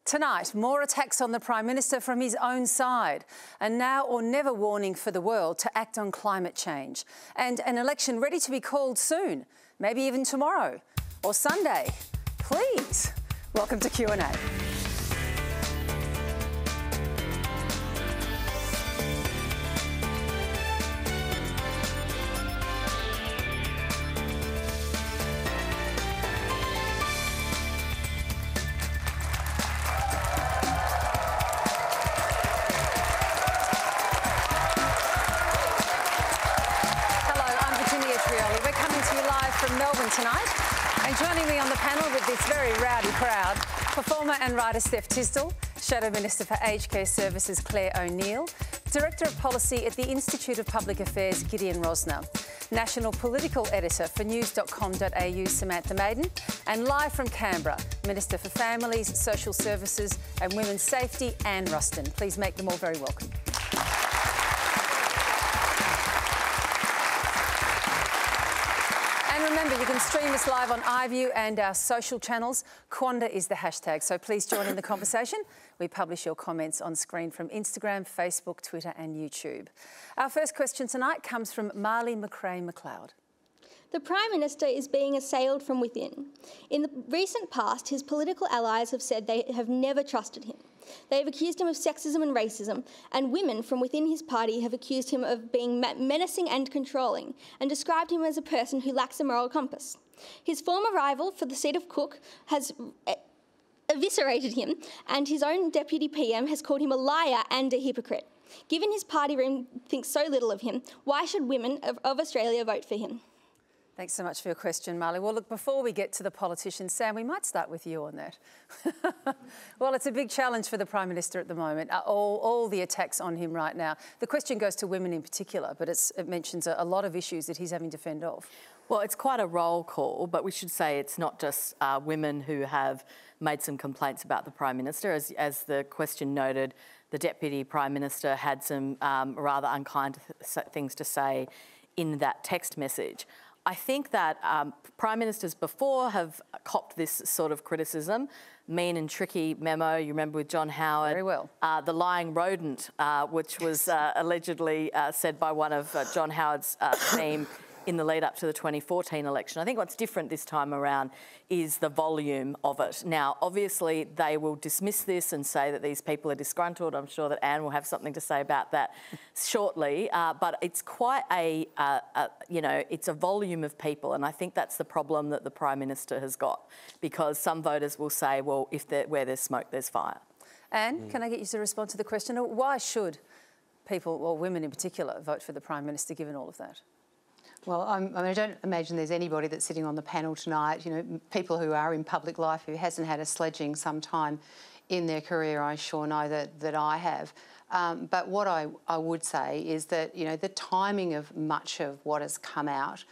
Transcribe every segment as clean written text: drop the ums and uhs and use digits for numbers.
Tonight, more attacks on the Prime Minister from his own side. A now or never warning for the world to act on climate change. And an election ready to be called soon, maybe even tomorrow or Sunday. Please, welcome to Q&A. Trioli. We're coming to you live from Melbourne tonight, and joining me on the panel with this very rowdy crowd, performer and writer Steph Tisdell, Shadow Minister for Aged Care Services Clare O'Neill, Director of Policy at the Institute of Public Affairs Gideon Rozner, National Political Editor for news.com.au Samantha Maiden, and live from Canberra, Minister for Families, Social Services and Women's Safety Anne Ruston. Please make them all very welcome. And remember, you can stream us live on iView and our social channels. Quanda is the hashtag, so please join in the conversation. We publish your comments on screen from Instagram, Facebook, Twitter and YouTube. Our first question tonight comes from Marley McRae-McLeod. The Prime Minister is being assailed from within. In the recent past, his political allies have said they have never trusted him. They have accused him of sexism and racism, and women from within his party have accused him of being menacing and controlling, and described him as a person who lacks a moral compass. His former rival for the seat of Cook has eviscerated him, and his own deputy PM has called him a liar and a hypocrite. Given his party room thinks so little of him, why should women of Australia vote for him? Thanks so much for your question, Marley. Well, look, before we get to the politicians, Sam, we might start with you on that. Well, it's a big challenge for the Prime Minister at the moment, all the attacks on him right now. The question goes to women in particular, but it mentions a lot of issues that he's having to fend off. Well, it's quite a roll call, but we should say it's not just women who have made some complaints about the Prime Minister. As the question noted, the Deputy Prime Minister had some rather unkind things to say in that text message. I think that Prime Ministers before have copped this sort of criticism. Mean and tricky memo, you remember with John Howard. Very well. The lying rodent, which was allegedly said by one of John Howard's team in the lead up to the 2014 election. I think what's different this time around is the volume of it. Now, obviously, they will dismiss this and say that these people are disgruntled. I'm sure that Anne will have something to say about that shortly. But it's quite it's a volume of people, and I think that's the problem that the Prime Minister has got, because some voters will say, well, where there's smoke, there's fire. Anne, can I get you to respond to the question? Why should people, or women in particular, vote for the Prime Minister given all of that? Well, I don't imagine there's anybody that's sitting on the panel tonight, people who are in public life who hasn't had a sledging sometime in their career. I sure know that I have. But what I would say is that, the timing of much of what has come out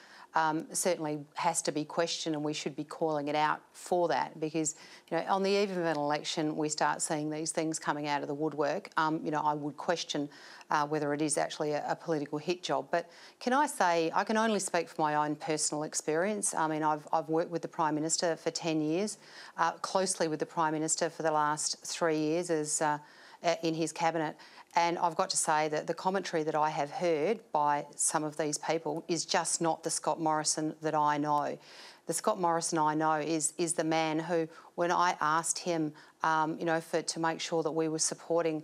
certainly has to be questioned, and we should be calling it out for that, because on the eve of an election we start seeing these things coming out of the woodwork. I would question whether it is actually a political hit job. But can I say, I can only speak from my own personal experience. I mean, I've worked with the Prime Minister for 10 years, closely with the Prime Minister for the last 3 years as in his cabinet. And I've got to say that the commentary that I have heard by some of these people is just not the Scott Morrison that I know. The Scott Morrison I know is the man who, when I asked him, to make sure that we were supporting,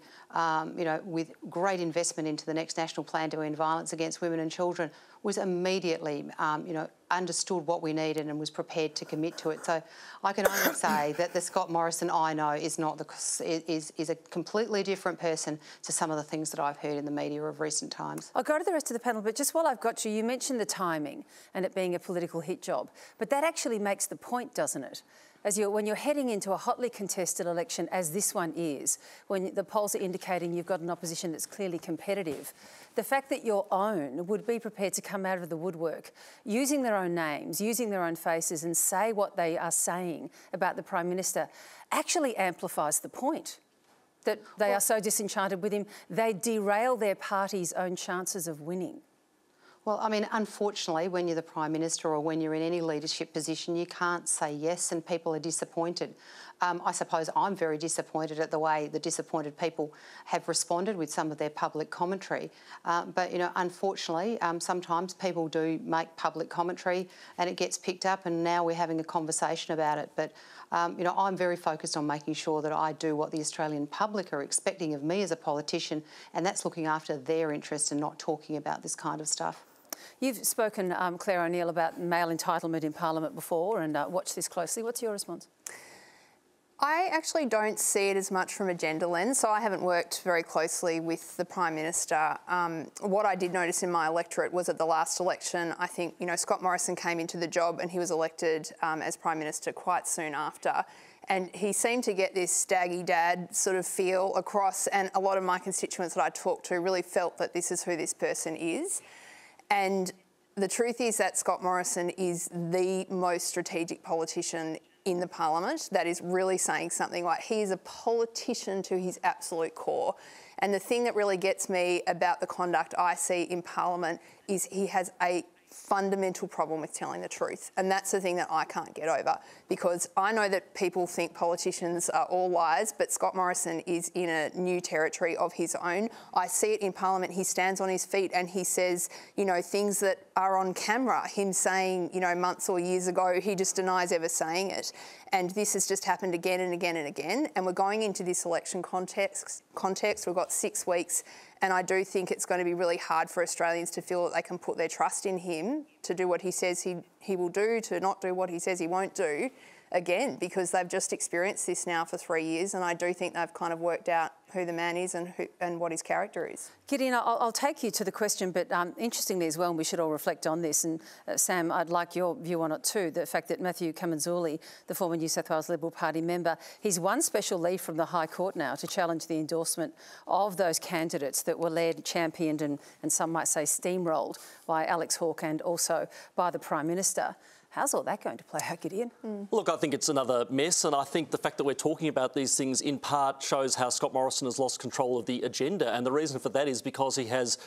with great investment into the next national plan to end violence against women and children, was immediately, understood what we needed and was prepared to commit to it. So I can only say that the Scott Morrison I know is a completely different person to some of the things that I've heard in the media of recent times. I'll go to the rest of the panel, but just while I've got you, you mentioned the timing and it being a political hit job, but that actually makes the point, doesn't it? When you're heading into a hotly contested election, as this one is, when the polls are indicating you've got an opposition that's clearly competitive, the fact that your own would be prepared to come out of the woodwork, using their own names, using their own faces and say what they are saying about the Prime Minister, actually amplifies the point that they are so disenchanted with him, they derail their party's own chances of winning. Well, I mean, unfortunately, when you're the Prime Minister or when you're in any leadership position, you can't say yes and people are disappointed. I suppose I'm very disappointed at the way the disappointed people have responded with some of their public commentary. But, you know, unfortunately, sometimes people do make public commentary and it gets picked up, and now we're having a conversation about it. But, you know, I'm very focused on making sure that I do what the Australian public are expecting of me as a politician, and that's looking after their interests and not talking about this kind of stuff. You've spoken, Clare O'Neill, about male entitlement in Parliament before and watched this closely. What's your response? I actually don't see it as much from a gender lens, so I haven't worked very closely with the Prime Minister. What I did notice in my electorate was at the last election, I think, you know, Scott Morrison came into the job and he was elected as Prime Minister quite soon after. And he seemed to get this staggy dad sort of feel across, and a lot of my constituents that I talked to really felt that this is who this person is. And the truth is that Scott Morrison is the most strategic politician in the Parliament that is really saying something. Like, he is a politician to his absolute core. And the thing that really gets me about the conduct I see in Parliament is he has a fundamental problem with telling the truth. And that's the thing that I can't get over, because I know that people think politicians are all liars, but Scott Morrison is in a new territory of his own. I see it in Parliament. He stands on his feet and he says, you know, things that are on camera. Him saying, you know, months or years ago, he just denies ever saying it. And this has just happened again and again and again. And we're going into this election context. We've got 6 weeks. And I do think it's going to be really hard for Australians to feel that they can put their trust in him to do what he says he will do, to not do what he says he won't do again, because they've just experienced this now for 3 years, and I do think they've kind of worked out who the man is and what his character is. Gideon, I'll take you to the question, but interestingly as well, and we should all reflect on this, and Sam, I'd like your view on it too, the fact that Matthew Kamanzuli, the former New South Wales Liberal Party member, he's won special leave from the High Court now to challenge the endorsement of those candidates that were led, championed and some might say steamrolled by Alex Hawke and also by the Prime Minister. How's all that going to play out, Gideon? Look, I think it's another mess, and I think the fact that we're talking about these things in part shows how Scott Morrison has lost control of the agenda, and the reason for that is because he has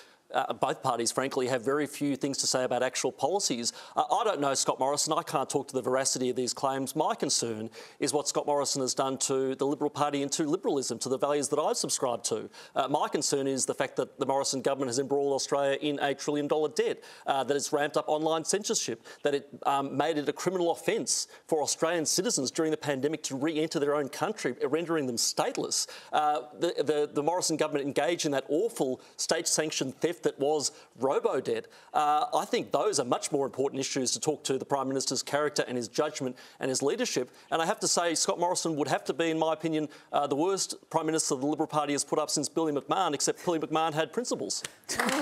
both parties, frankly, have very few things to say about actual policies. I don't know Scott Morrison. I can't talk to the veracity of these claims. My concern is what Scott Morrison has done to the Liberal Party and to liberalism, to the values that I've subscribed to. My concern is the fact that the Morrison government has embroiled Australia in $8 trillion debt, that it's ramped up online censorship, that it made it a criminal offence for Australian citizens during the pandemic to re-enter their own country, rendering them stateless. The Morrison government engaged in that awful state-sanctioned theft that was robo-debt. I think those are much more important issues to talk to the Prime Minister's character and his judgment and his leadership. And I have to say, Scott Morrison would have to be, in my opinion, the worst Prime Minister the Liberal Party has put up since Billy McMahon, except Billy McMahon had principles. I might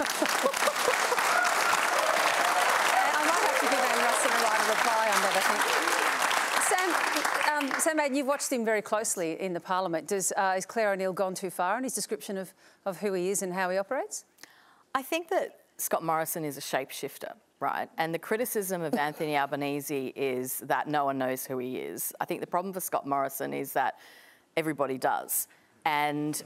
have to give Anne Ruston a right of reply on that, I think. Sam Maiden, you've watched him very closely in the Parliament. Is Clare O'Neill gone too far in his description of who he is and how he operates? I think that Scott Morrison is a shapeshifter, right? And the criticism of Anthony Albanese is that no one knows who he is. I think the problem for Scott Morrison is that everybody does. And,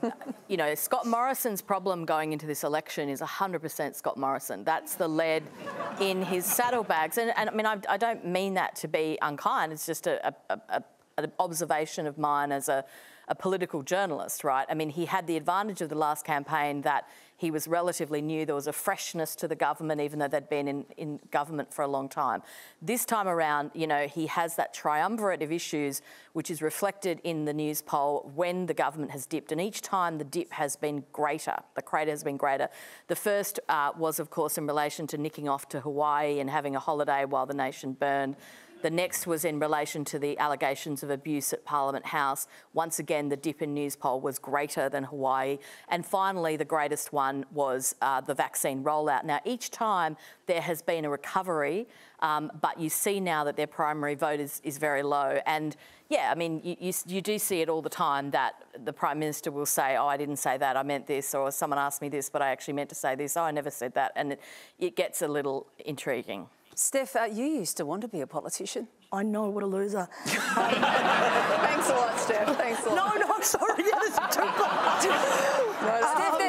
you know, Scott Morrison's problem going into this election is 100% Scott Morrison. That's the lead in his saddlebags. And I mean, I don't mean that to be unkind. It's just an observation of mine as a political journalist, right? I mean, he had the advantage of the last campaign that he was relatively new. There was a freshness to the government, even though they'd been in government for a long time. This time around, you know, he has that triumvirate of issues, which is reflected in the news poll when the government has dipped. And each time the dip has been greater, the crater has been greater. The first was, of course, in relation to nicking off to Hawaii and having a holiday while the nation burned. The next was in relation to the allegations of abuse at Parliament House. Once again, the dip in news poll was greater than Hawaii. And finally, the greatest one was the vaccine rollout. Now, each time there has been a recovery, but you see now that their primary vote is very low. And yeah, I mean, you do see it all the time that the Prime Minister will say, oh, I didn't say that, I meant this, or someone asked me this, but I actually meant to say this, oh, I never said that. And it gets a little intriguing. Steph, you used to want to be a politician. I know, what a loser. Thanks a lot, Steph. Thanks a lot. No, I'm sorry.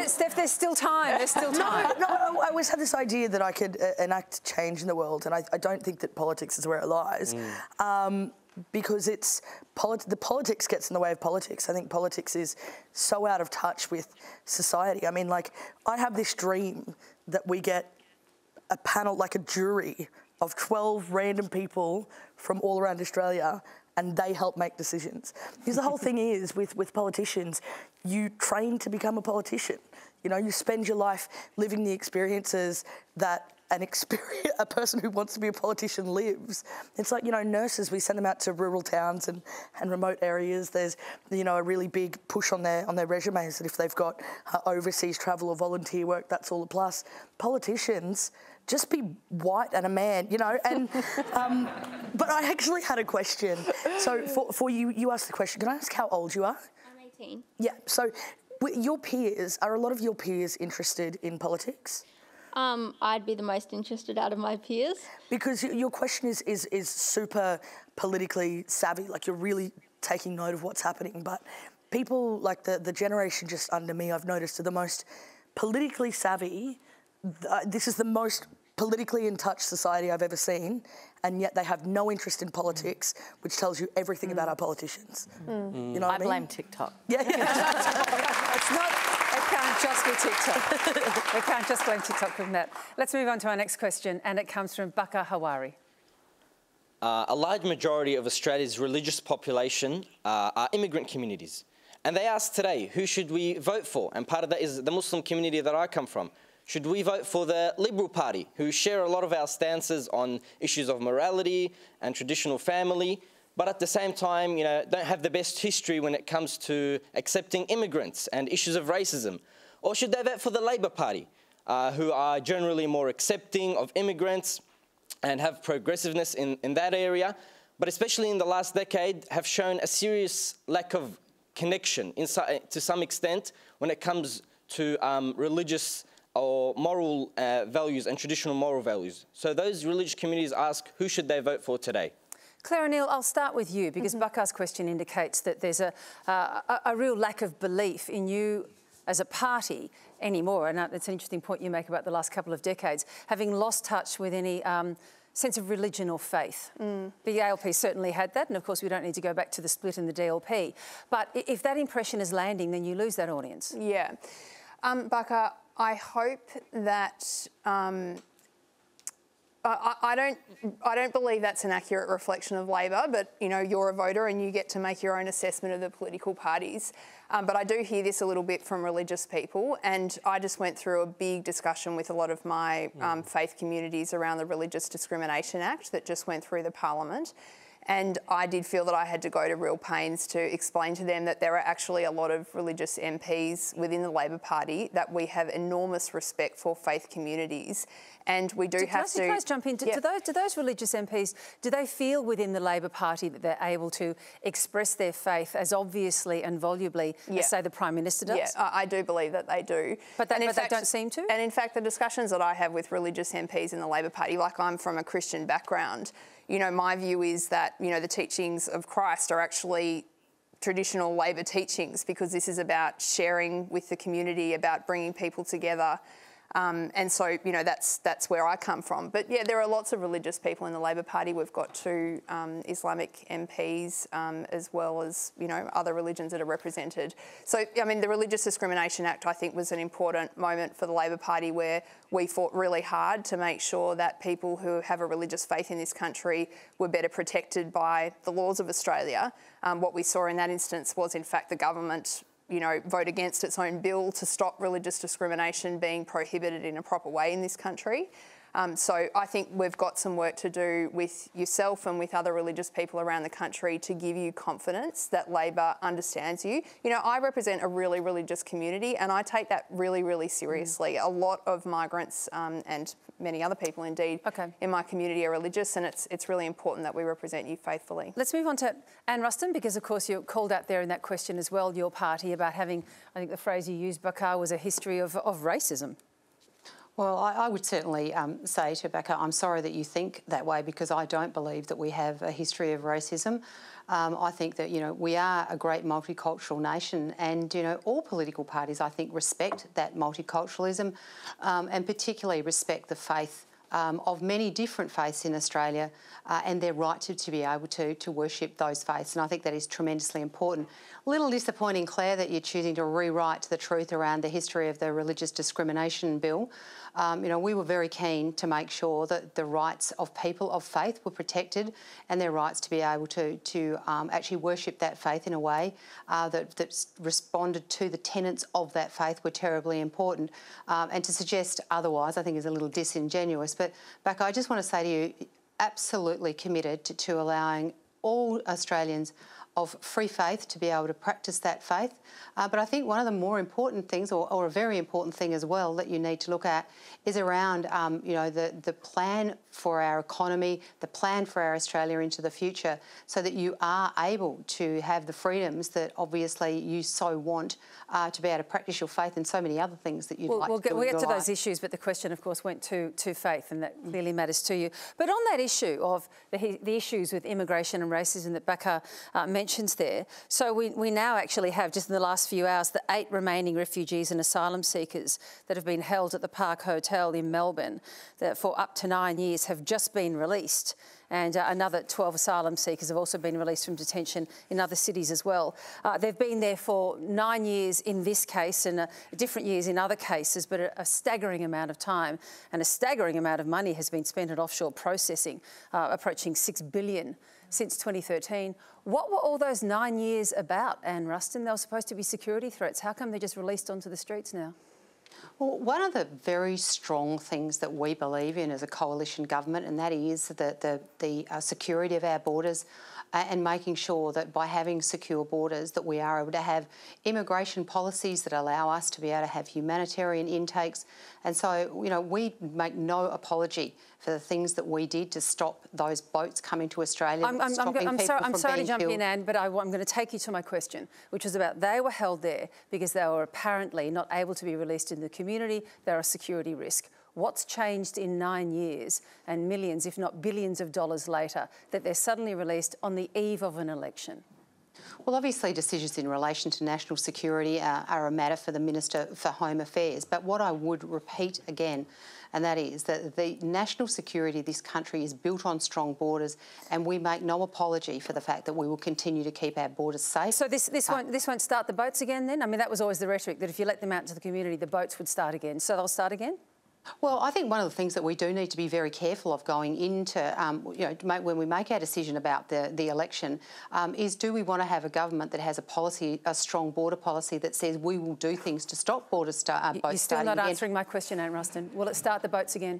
Steph, there's still time. There's still time. No, I always had this idea that I could enact change in the world, and I don't think that politics is where it lies. because the politics gets in the way of politics. I think politics is so out of touch with society. I mean, like, I have this dream that we get a panel, like a jury of 12 random people from all around Australia, and they help make decisions. Because the whole thing is, with politicians, you train to become a politician. You know, you spend your life living the experiences that a person who wants to be a politician lives. It's like, you know, nurses, we send them out to rural towns and remote areas. There's, you know, a really big push on their resumes that if they've got overseas travel or volunteer work, that's all a plus. Politicians, just be white and a man, you know. And but I actually had a question. So for you, you asked the question. Can I ask how old you are? I'm 18. Yeah. So your peers, are a lot of your peers interested in politics? I'd be the most interested out of my peers. Because your question is super politically savvy, like you're really taking note of what's happening. But people like the generation just under me, I've noticed, are the most politically savvy. This is the most politically in touch society I've ever seen, and yet they have no interest in politics, which tells you everything about our politicians. You know what I mean? blame TikTok. Yeah. It's not, it can't just be TikTok. We can't just blame TikTok from that. Let's move on to our next question, and it comes from Baka Hawari. A large majority of Australia's religious population are immigrant communities. And they asked today, who should we vote for? And part of that is the Muslim community that I come from. Should we vote for the Liberal Party, who share a lot of our stances on issues of morality and traditional family, but at the same time, you know, don't have the best history when it comes to accepting immigrants and issues of racism? Or should they vote for the Labor Party, who are generally more accepting of immigrants and have progressiveness in that area, but especially in the last decade have shown a serious lack of connection to some extent when it comes to religious or moral values and traditional moral values. So those religious communities ask, who should they vote for today? Clare O'Neill, I'll start with you, because Baka's question indicates that there's a real lack of belief in you as a party anymore, and it's an interesting point you make about the last couple of decades, having lost touch with any sense of religion or faith. The ALP certainly had that, and of course we don't need to go back to the split in the DLP. But if that impression is landing, then you lose that audience. Yeah. Baka, I hope that I don't believe that's an accurate reflection of Labor, but you know, you're a voter and you get to make your own assessment of the political parties. But I do hear this a little bit from religious people, and I just went through a big discussion with a lot of my faith communities around the Religious Discrimination Act that just went through the Parliament. And I did feel that I had to go to real pains to explain to them that there are actually a lot of religious MPs within the Labor Party that we have enormous respect for faith communities. And we do have to... Can I just jump in? Do those religious MPs, do they feel within the Labor Party that they're able to express their faith as obviously and volubly as, say, the Prime Minister does? Yeah, I do believe that they do. But they don't seem to? And in fact, the discussions that I have with religious MPs in the Labor Party, like I'm from a Christian background, you know, my view is that, you know, the teachings of Christ are actually traditional Labor teachings, because this is about sharing with the community, about bringing people together. And so, you know, that's where I come from. But yeah, there are lots of religious people in the Labor Party. We've got 2 Islamic MPs, as well as, you know, other religions that are represented. So, I mean, the Religious Discrimination Act, I think, was an important moment for the Labor Party, where we fought really hard to make sure that people who have a religious faith in this country were better protected by the laws of Australia. What we saw in that instance was, in fact, the government, you know, vote against its own bill to stop religious discrimination being prohibited in a proper way in this country. So I think we've got some work to do with yourself and with other religious people around the country to give you confidence that Labor understands you. You know, I represent a really religious community, and I take that really, really seriously. A lot of migrants and many other people indeed in my community are religious, and it's really important that we represent you faithfully. Let's move on to Anne Ruston, because of course you're called out there in that question as well, your party, about having, I think the phrase you used, Baka, was a history of racism. Well, I would certainly say to Baka, I'm sorry that you think that way, because I don't believe that we have a history of racism. I think that, you know, we are a great multicultural nation, and, you know, all political parties, I think, respect that multiculturalism and particularly respect the faith of many different faiths in Australia and their right to be able to worship those faiths. And I think that is tremendously important. A little disappointing, Clare, that you're choosing to rewrite the truth around the history of the Religious Discrimination Bill. You know, we were very keen to make sure that the rights of people of faith were protected and their rights to be able to actually worship that faith in a way that responded to the tenets of that faith were terribly important. And to suggest otherwise, I think, is a little disingenuous. But, Becca, I just want to say to you, absolutely committed to allowing all Australians of free faith to be able to practice that faith. But I think one of the more important things, or a very important thing as well, that you need to look at is around, you know, the plan for our economy, the plan for our Australia into the future, so that you are able to have the freedoms that obviously you so want to be able to practice your faith and so many other things that you'd like to do. We'll get to those issues, but the question, of course, went to faith, and that clearly matters to you. But on that issue of the issues with immigration and racism that Becca mentions there, so we now actually have, just in the last few hours, the 8 remaining refugees and asylum seekers that have been held at the Park Hotel in Melbourne that for up to 9 years have just been released. And another 12 asylum seekers have also been released from detention in other cities as well. They've been there for 9 years in this case and different years in other cases, but a staggering amount of time and a staggering amount of money has been spent at offshore processing, approaching $6 billion since 2013. What were all those 9 years about, Anne Ruston? They were supposed to be security threats. How come they're just released onto the streets now? Well, one of the very strong things that we believe in as a coalition government, and that is the security of our borders and making sure that by having secure borders that we are able to have immigration policies that allow us to be able to have humanitarian intakes. And so, you know, we make no apology for the things that we did to stop those boats coming to Australia. I'm sorry to jump in, Anne, but I'm going to take you to my question, which was about they were held there because they were apparently not able to be released in the community. They're a security risk. What's changed in 9 years and millions, if not billions of dollars later, that they're suddenly released on the eve of an election? Well, obviously decisions in relation to national security are a matter for the Minister for Home Affairs. But what I would repeat again, and that is that the national security of this country is built on strong borders, and we make no apology for the fact that we will continue to keep our borders safe. So this won't start the boats again then? I mean, that was always the rhetoric, that if you let them out into the community, the boats would start again. So they'll start again? Well, I think one of the things that we do need to be very careful of going into, you know, when we make our decision about the election, is do we want to have a government that has a policy, a strong border policy that says we will do things to stop boats starting again? You're still not answering my question, Anne Ruston. Will it start the boats again?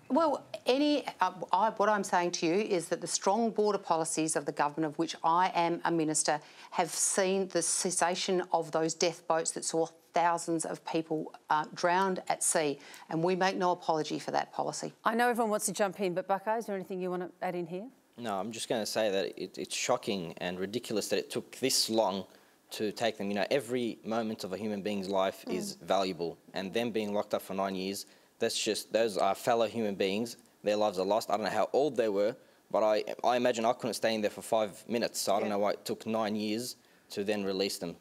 Well, what I'm saying to you is that the strong border policies of the government, of which I am a minister, have seen the cessation of those death boats that saw thousands of people drowned at sea, and we make no apology for that policy. I know everyone wants to jump in, but Bucko, is there anything you want to add in here? No, I'm just going to say that it's shocking and ridiculous that it took this long to take them. You know, every moment of a human being's life is valuable, and them being locked up for 9 years, those are fellow human beings. Their lives are lost. I don't know how old they were, but I imagine I couldn't stay in there for 5 minutes, so I don't know why it took 9 years to then release them.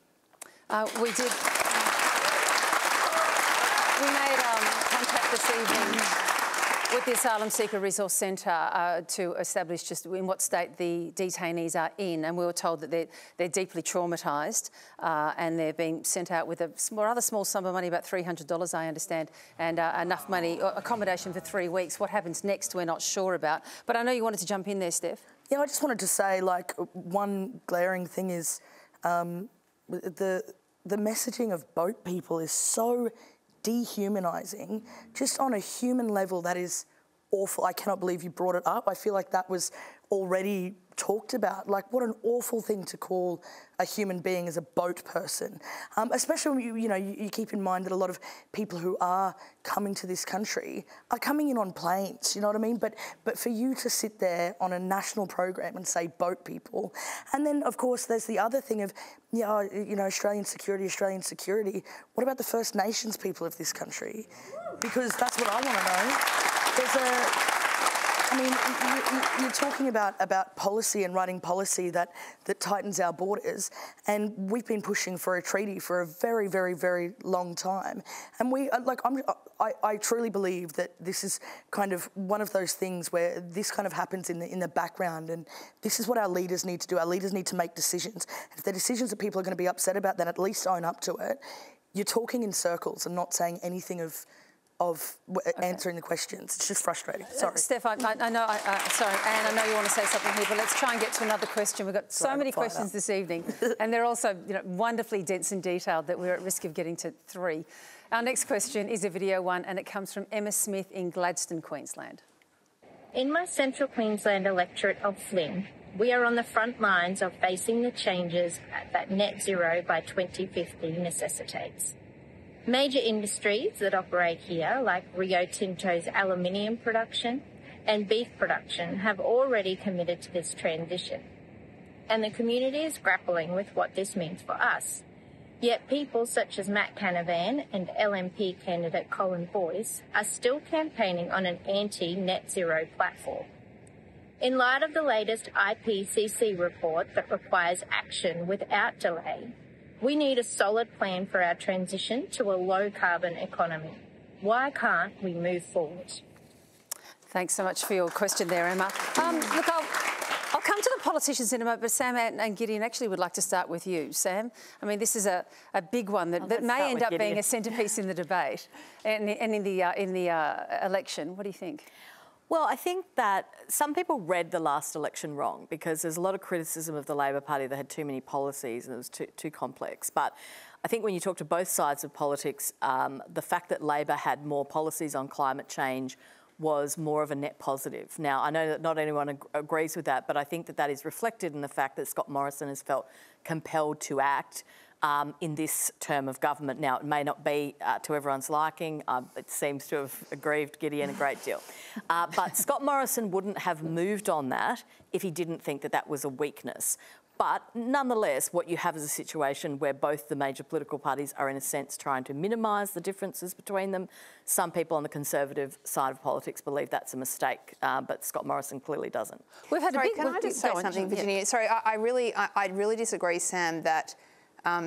We made contact this evening with the Asylum Seeker Resource Centre to establish just in what state the detainees are in, and we were told that they're deeply traumatised and they're being sent out with a rather small sum of money, about $300, I understand, and enough money, accommodation for 3 weeks. What happens next, we're not sure about. But I know you wanted to jump in there, Steph. Yeah, I just wanted to say, like, one glaring thing is the messaging of boat people is so dehumanising, just on a human level. That is awful. I cannot believe you brought it up. I feel like that was already talked about. Like, what an awful thing to call a human being as a boat person. Especially when you keep in mind that a lot of people who are coming to this country are coming in on planes, you know what I mean? But for you to sit there on a national program and say boat people, and then of course there's the other thing of, Australian security, Australian security. What about the First Nations people of this country? Because that's what I want to know. I mean, you're talking about policy and writing policy that tightens our borders, and we've been pushing for a treaty for a very, very, very long time. And I truly believe that this is kind of one of those things where this kind of happens in the background, and this is what our leaders need to do. Our leaders need to make decisions. And if they're decisions that people are going to be upset about, then at least own up to it. You're talking in circles and not saying anything of answering the questions. It's just frustrating. Sorry. Steph, I know, sorry, Anne, I know you want to say something here, but let's try and get to another question. We've got so many questions this evening, and they're also wonderfully dense and detailed that we're at risk of getting to 3. Our next question is a video one, and it comes from Emma Smith in Gladstone, Queensland. In my central Queensland electorate of Flynn, we are on the front lines of facing the changes that net zero by 2050 necessitates. Major industries that operate here, like Rio Tinto's aluminium production and beef production, have already committed to this transition. And the community is grappling with what this means for us. Yet people such as Matt Canavan and LNP candidate Colin Boyce are still campaigning on an anti-net zero platform. In light of the latest IPCC report that requires action without delay, we need a solid plan for our transition to a low-carbon economy. Why can't we move forward? Thanks so much for your question there, Emma. Look, I'll come to the politicians in a moment, but Sam and Gideon actually would like to start with you. Sam, I mean, this is a big one that may end up being a centrepiece in the debate and in the election. What do you think? Well, I think that some people read the last election wrong because there's a lot of criticism of the Labor Party that had too many policies and it was too complex. But I think when you talk to both sides of politics, the fact that Labor had more policies on climate change was more of a net positive. Now, I know that not anyone agrees with that, but I think that is reflected in the fact that Scott Morrison has felt compelled to act in this term of government. Now, it may not be to everyone's liking. It seems to have aggrieved Gideon a great deal. But Scott Morrison wouldn't have moved on that if he didn't think that was a weakness. But nonetheless, what you have is a situation where both the major political parties are, in a sense, trying to minimise the differences between them. Some people on the Conservative side of politics believe that's a mistake, but Scott Morrison clearly doesn't. We've had Sorry, can I just say something, Virginia? Yeah. Sorry, I really disagree, Sam, that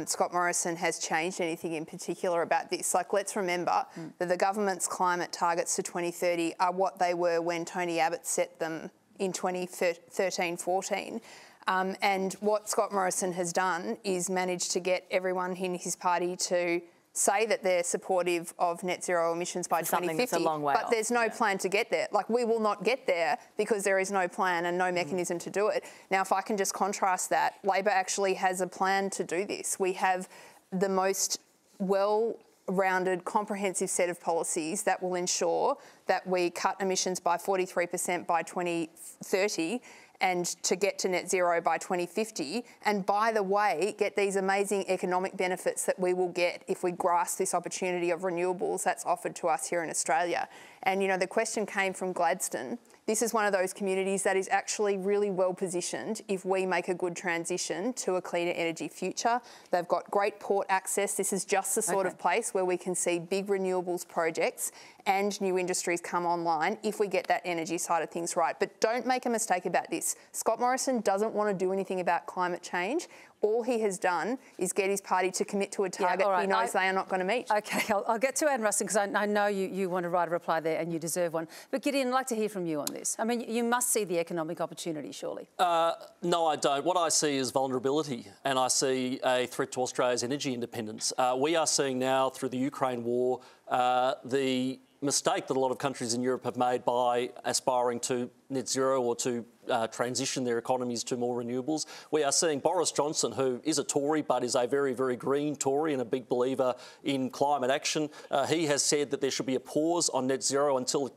Scott Morrison has changed anything in particular about this. Like, let's remember that the government's climate targets to 2030 are what they were when Tony Abbott set them in 2013-14. And what Scott Morrison has done is managed to get everyone in his party to say that they're supportive of net zero emissions by 2050, that's a long way but there's no plan to get there. Like, we will not get there because there is no plan and no mechanism to do it. Now, if I can just contrast that, Labor actually has a plan to do this. We have the most well-rounded, comprehensive set of policies that will ensure that we cut emissions by 43% by 2030 and to get to net zero by 2050. And by the way, get these amazing economic benefits that we will get if we grasp this opportunity of renewables that's offered to us here in Australia. And, the question came from Gladstone. This is one of those communities that is actually really well positioned if we make a good transition to a cleaner energy future. They've got great port access. This is just the sort of place where we can see big renewables projects and new industries come online if we get that energy side of things right. But don't make a mistake about this. Scott Morrison doesn't want to do anything about climate change. All he has done is get his party to commit to a target he knows they are not going to meet. OK, I'll get to Anne Ruston because I know you want to write a reply there and you deserve one. But Gideon, I'd like to hear from you on this. I mean, you must see the economic opportunity, surely. No, I don't. What I see is vulnerability, and I see a threat to Australia's energy independence. We are seeing now, through the Ukraine war, the mistake that a lot of countries in Europe have made by aspiring to net zero or to transition their economies to more renewables. We are seeing Boris Johnson, who is a Tory but is a very, very green Tory and a big believer in climate action. He has said that there should be a pause on net zero until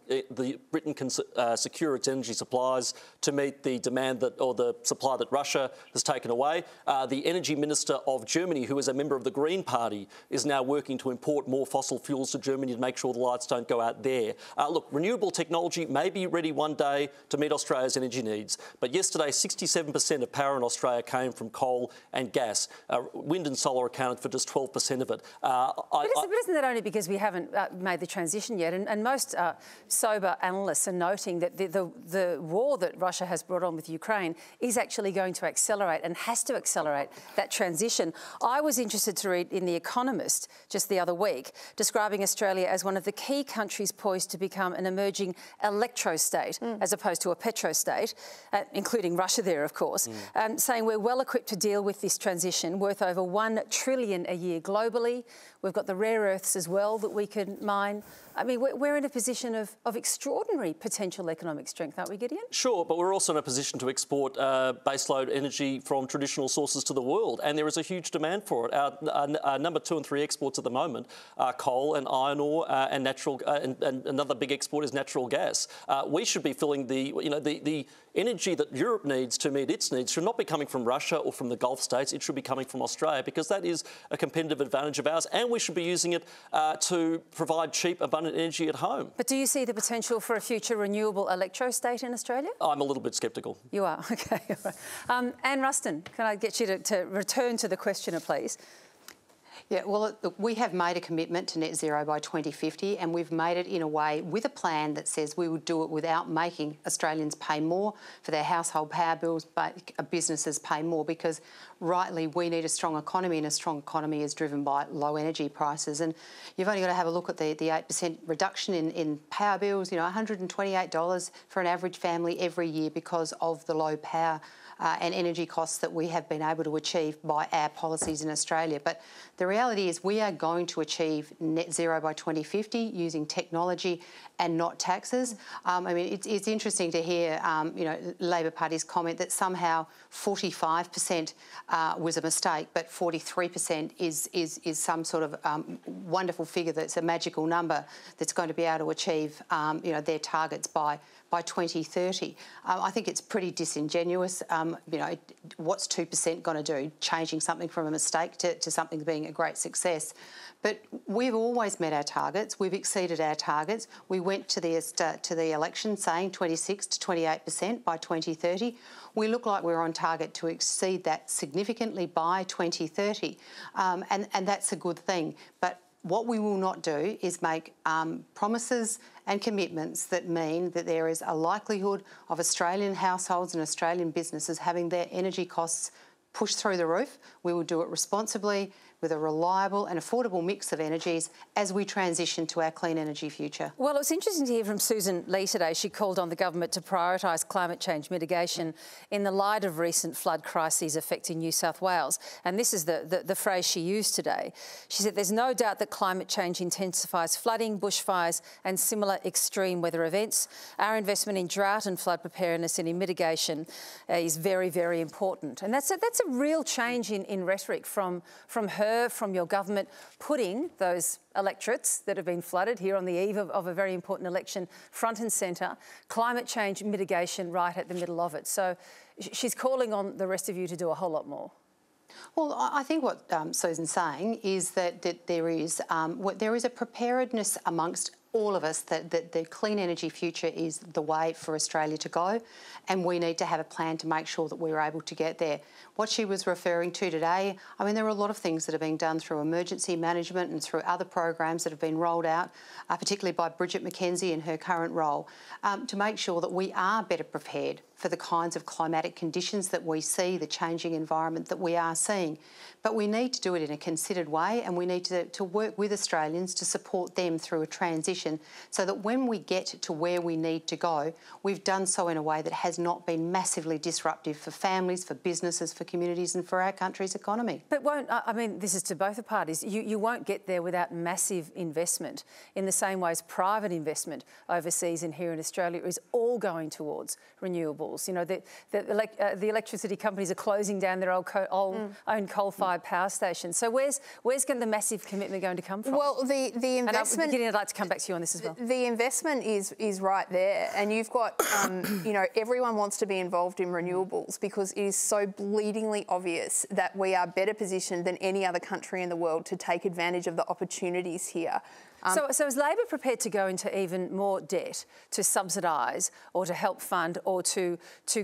Britain can secure its energy supplies to meet the demand or the supply that Russia has taken away. The Energy Minister of Germany, who is a member of the Green Party, is now working to import more fossil fuels to Germany to make sure the lights don't go out there. Look, renewable technology may be ready one day. to meet Australia's energy needs. But yesterday, 67% of power in Australia came from coal and gas. Wind and solar accounted for just 12% of it. But isn't that only because we haven't made the transition yet? And most sober analysts are noting that the war that Russia has brought on with Ukraine is actually going to accelerate and has to accelerate that transition. I was interested to read in The Economist just the other week describing Australia as one of the key countries poised to become an emerging electro-state as opposed to a petro-state, including Russia there, of course, saying we're well equipped to deal with this transition, worth over $1 trillion a year globally. We've got the rare earths as well that we can mine. I mean, we're in a position of extraordinary potential economic strength, aren't we, Gideon? Sure, but we're also in a position to export baseload energy from traditional sources to the world, and there is a huge demand for it. Our number 2 and 3 exports at the moment are coal and iron ore and natural, and another big export is natural gas. We should be filling the energy that Europe needs to meet its needs should not be coming from Russia or from the Gulf states. It should be coming from Australia, because that is a competitive advantage of ours, and we should be using it to provide cheap, abundant energy at home. But do you see the potential for a future renewable electro-state in Australia? I'm a little bit sceptical. You are? OK. Anne Ruston, can I get you to return to the questioner, please? Yeah, well, we have made a commitment to net zero by 2050, and we've made it in a way with a plan that says we would do it without making Australians pay more for their household power bills, but businesses pay more, because rightly we need a strong economy, and a strong economy is driven by low energy prices. And you've only got to have a look at the 8% reduction in power bills, $128 for an average family every year because of the low power and energy costs that we have been able to achieve by our policies in Australia. But the reality is we are going to achieve net zero by 2050 using technology and not taxes. I mean, it's interesting to hear, Labor Party's comment that somehow 45% was a mistake, but 43% is some sort of wonderful figure that's a magical number that's going to be able to achieve, their targets by 2030. I think it's pretty disingenuous. What's 2% going to do? Changing something from a mistake to something being a great success. But we've always met our targets. We've exceeded our targets. We went to the election saying 26 to 28% by 2030. We look like we're on target to exceed that significantly by 2030, and that's a good thing. But what we will not do is make promises and commitments that mean that there is a likelihood of Australian households and Australian businesses having their energy costs pushed through the roof. We will do it responsibly, with a reliable and affordable mix of energies as we transition to our clean energy future. Well, it was interesting to hear from Susan Lee today. She called on the government to prioritise climate change mitigation in the light of recent flood crises affecting New South Wales. And this is the phrase she used today. She said, "There's no doubt that climate change intensifies flooding, bushfires and similar extreme weather events. Our investment in drought and flood preparedness and in mitigation is very, very important." And that's a real change in rhetoric from her, from your government, putting those electorates that have been flooded here on the eve of a very important election front and centre, climate change mitigation right at the middle of it. So she's calling on the rest of you to do a whole lot more. Well, I think what Susan's saying is that there is a preparedness amongst all of us that the clean energy future is the way for Australia to go, and we need to have a plan to make sure that we're able to get there. What she was referring to today, I mean, there are a lot of things that are being done through emergency management and through other programs that have been rolled out, particularly by Bridget McKenzie in her current role, to make sure that we are better prepared for the kinds of climatic conditions that we see, the changing environment that we are seeing. But we need to do it in a considered way, and we need to work with Australians to support them through a transition so that when we get to where we need to go, we've done so in a way that has not been massively disruptive for families, for businesses, for communities and for our country's economy. But this is to both the parties, you won't get there without massive investment in the same way as private investment overseas and here in Australia is all going towards renewables. The electricity companies are closing down their own coal-fired power stations. So where's the massive commitment going to come from? Well, the investment... Gideon, I'd like to come back to you on this as well. The investment is right there, and you've got, everyone wants to be involved in renewables because it is so bleedingly obvious that we are better positioned than any other country in the world to take advantage of the opportunities here. So is Labor prepared to go into even more debt to subsidise or to help fund or to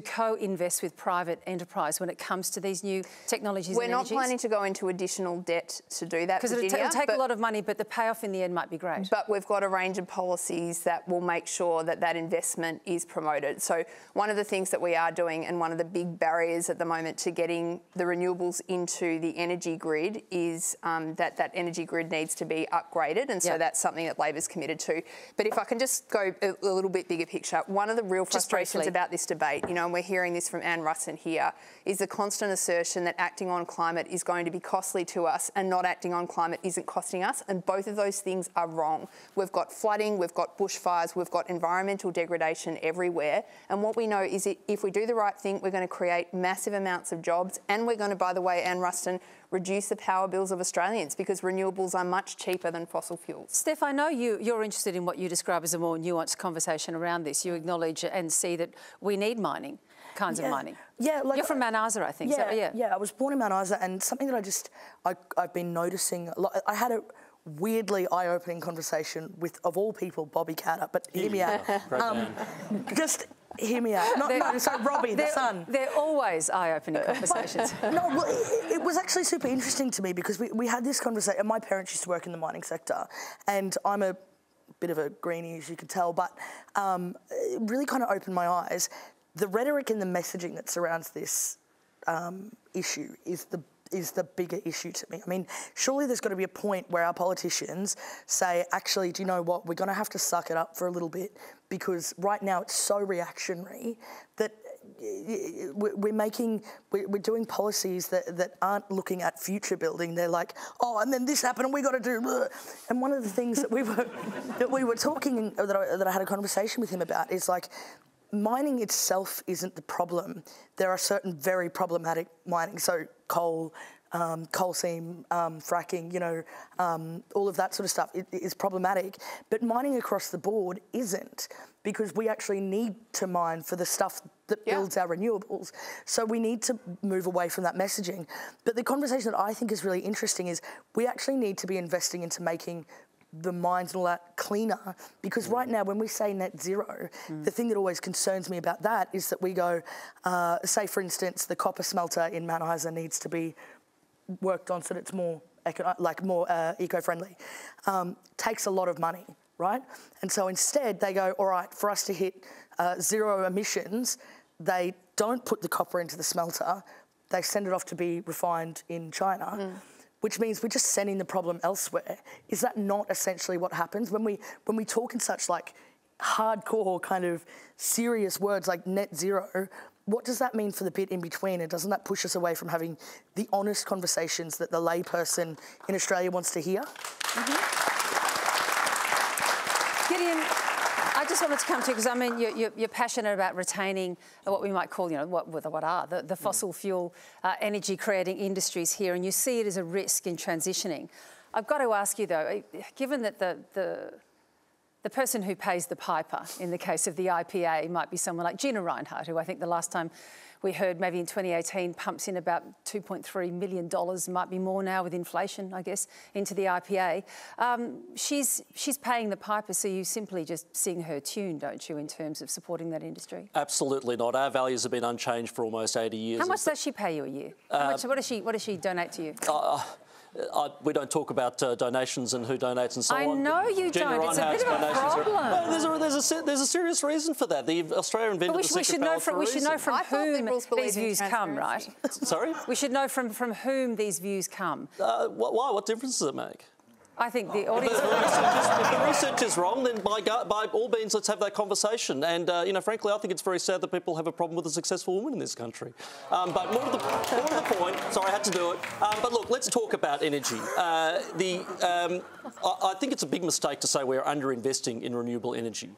co-invest with private enterprise when it comes to these new technologies and energies? We're not planning to go into additional debt to do that, because it'll take a lot of money, but the payoff in the end might be great. But we've got a range of policies that will make sure that that investment is promoted. So one of the things that we are doing, and one of the big barriers at the moment to getting the renewables into the energy grid, is that energy grid needs to be upgraded, and so that's something that Labor's committed to. But if I can just go a little bit bigger picture, one of the real frustrations about this debate, you know, and we're hearing this from Anne Ruston here, is the constant assertion that acting on climate is going to be costly to us and not acting on climate isn't costing us, and both of those things are wrong. We've got flooding, we've got bushfires, we've got environmental degradation everywhere, and what we know is if we do the right thing, we're going to create massive amounts of jobs, and we're going to, by the way, Anne Ruston, reduce the power bills of Australians, because renewables are much cheaper than fossil fuels. Steph, I know you're interested in what you describe as a more nuanced conversation around this. You acknowledge and see that we need mining, kinds of mining. Yeah, like, you're from Mount Isa, I think. Yeah, I was born in Mount Isa, and something that I've been noticing a lot. I had a weirdly eye-opening conversation with, of all people, Bobby Catter, but hear me out. Just hear me out. So Robbie, the son. They're always eye-opening conversations. No, well, it was actually super interesting to me because we had this conversation. My parents used to work in the mining sector, and I'm a bit of a greenie, as you can tell, but it really kind of opened my eyes. The rhetoric and the messaging that surrounds this issue is the bigger issue to me. I mean, surely there's got to be a point where our politicians say, actually, do you know what, we're going to have to suck it up for a little bit, because right now it's so reactionary that we're doing policies that aren't looking at future building. They're like, oh, and then this happened and we got to do blah. And one of the things that we were talking, that I had a conversation with him about, is like, mining itself isn't the problem. There are certain very problematic mining, so coal seam, fracking, you know, all of that sort of stuff is problematic. But mining across the board isn't, because we actually need to mine for the stuff that builds our renewables. So we need to move away from that messaging. But the conversation that I think is really interesting is we actually need to be investing into making the mines and all that cleaner, because right now when we say net zero, the thing that always concerns me about that is that we go, say for instance, the copper smelter in Mount Isa needs to be worked on so that it's more eco-friendly. Takes a lot of money, right? And so instead they go, all right, for us to hit zero emissions, they don't put the copper into the smelter, they send it off to be refined in China. Which means we're just sending the problem elsewhere. Is that not essentially what happens when we talk in such like hardcore kind of serious words like net zero? What does that mean for the bit in between? And doesn't that push us away from having the honest conversations that the layperson in Australia wants to hear? Gideon, I just wanted to come to you because I mean you're passionate about retaining what we might call, you know, what are the fossil fuel energy creating industries here, and you see it as a risk in transitioning. I've got to ask you though, given that the person who pays the piper in the case of the IPA might be someone like Gina Reinhardt, who I think the last time we heard maybe in 2018 pumps in about $2.3 million, might be more now with inflation, I guess, into the IPA. She's paying the piper, so you simply just sing her tune, don't you, in terms of supporting that industry? Absolutely not. Our values have been unchanged for almost 80 years. How much does she pay you a year? What does she donate to you? We don't talk about donations and who donates and so on. I know you don't. It's a bit of a problem. There's a serious reason for that. The Australia invented the secret ballot for a reason. We should know from whom these views come, right? Sorry? We should know from whom these views come. Why? What difference does it make? I think the audience... If the research is wrong, then by all means, let's have that conversation. And, you know, frankly, I think it's very sad that people have a problem with a successful woman in this country. But more to the point, sorry, I had to do it. But look, let's talk about energy. I think it's a big mistake to say we're under-investing in renewable energy.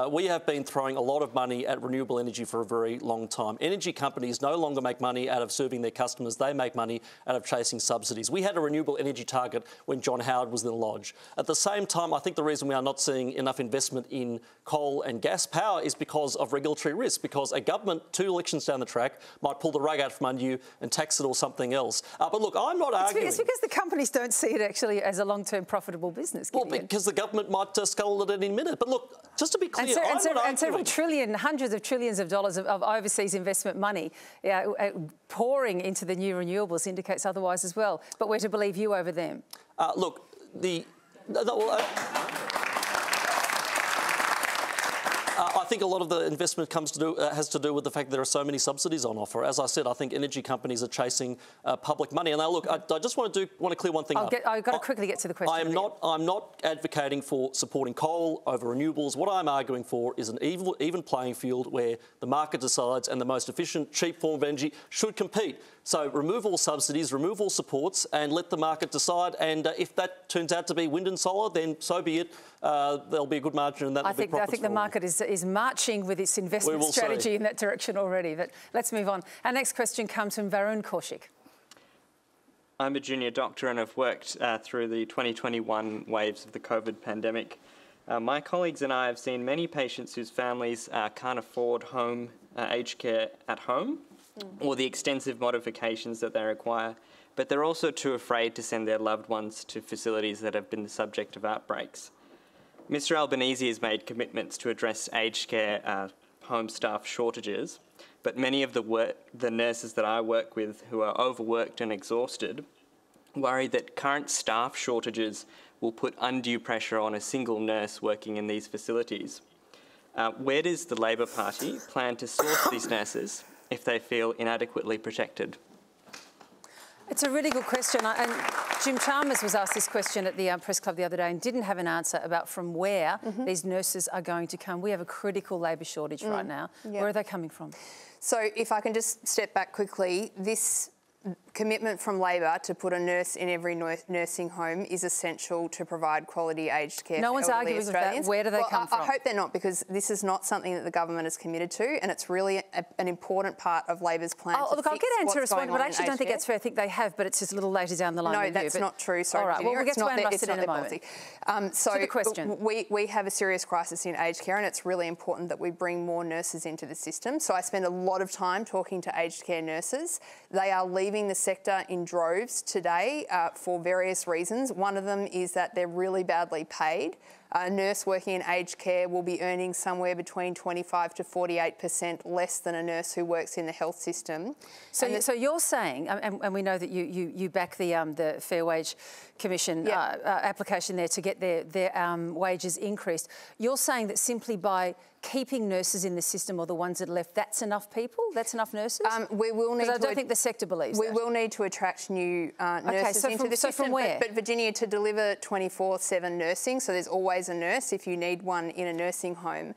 We have been throwing a lot of money at renewable energy for a very long time. Energy companies no longer make money out of serving their customers. They make money out of chasing subsidies. We had a renewable energy target when John Howard was was then lodged. At the same time, I think the reason we are not seeing enough investment in coal and gas power is because of regulatory risk, because a government 2 elections down the track might pull the rug out from under you and tax it or something else. But look, I'm not arguing... It's because the companies don't see it actually as a long-term profitable business, Gideon. Well, because the government might scuttle it at any minute. But look, just to be clear, and several trillion, hundreds of trillions of dollars of overseas investment money pouring into the new renewables indicates otherwise as well. But we're to believe you over them. Look, I think a lot of the investment has to do with the fact that there are so many subsidies on offer. As I said, I think energy companies are chasing public money. And now, look, I just want to clear one thing up. I've got to quickly get to the question. I'm not advocating for supporting coal over renewables. What I'm arguing for is an even playing field where the market decides and the most efficient, cheap form of energy should compete. So remove all subsidies, remove all supports, and let the market decide. And if that turns out to be wind and solar, then so be it. There'll be a good margin, and that will be profits. I think the market is marching with its investment strategy in that direction already. But let's move on. Our next question comes from Varun Kaushik. I'm a junior doctor and have worked through the 2021 waves of the COVID pandemic. My colleagues and I have seen many patients whose families can't afford home aged care at home or the extensive modifications that they require, but they're also too afraid to send their loved ones to facilities that have been the subject of outbreaks. Mr Albanese has made commitments to address aged care home staff shortages, but many of the nurses that I work with who are overworked and exhausted worry that current staff shortages will put undue pressure on a single nurse working in these facilities. Where does the Labor Party plan to source these nurses if they feel inadequately protected? It's a really good question. And Jim Chalmers was asked this question at the press club the other day and didn't have an answer about from where these nurses are going to come. We have a critical labour shortage right now. Yep. Where are they coming from? So if I can just step back quickly, this commitment from Labor to put a nurse in every nursing home is essential to provide quality aged care. No one's arguing with that. Where do they come from? I hope they're not, because this is not something that the government is committed to, and it's really an important part of Labor's plan. Oh, look, I'll get Anne to respond, but I actually don't think that's fair. I think they have, but it's just a little later down the line. No, that's not true. Sorry, all right, well, we'll get to Anne Ruston in a moment. So to the question. We have a serious crisis in aged care, and it's really important that we bring more nurses into the system. So I spend a lot of time talking to aged care nurses. They are leaving the sector in droves today for various reasons. One of them is that they're really badly paid. A nurse working in aged care will be earning somewhere between 25 to 48% less than a nurse who works in the health system. So you're saying, and we know that you back the Fair Wage Commission application there to get their wages increased. You're saying that simply by keeping nurses in the system, or the ones that are left, that's enough people? That's enough nurses? We will need. Because I don't think the sector believes that. We will need to attract new nurses into the system. From where? But Virginia, to deliver 24/7 nursing, so there's always a nurse if you need one in a nursing home,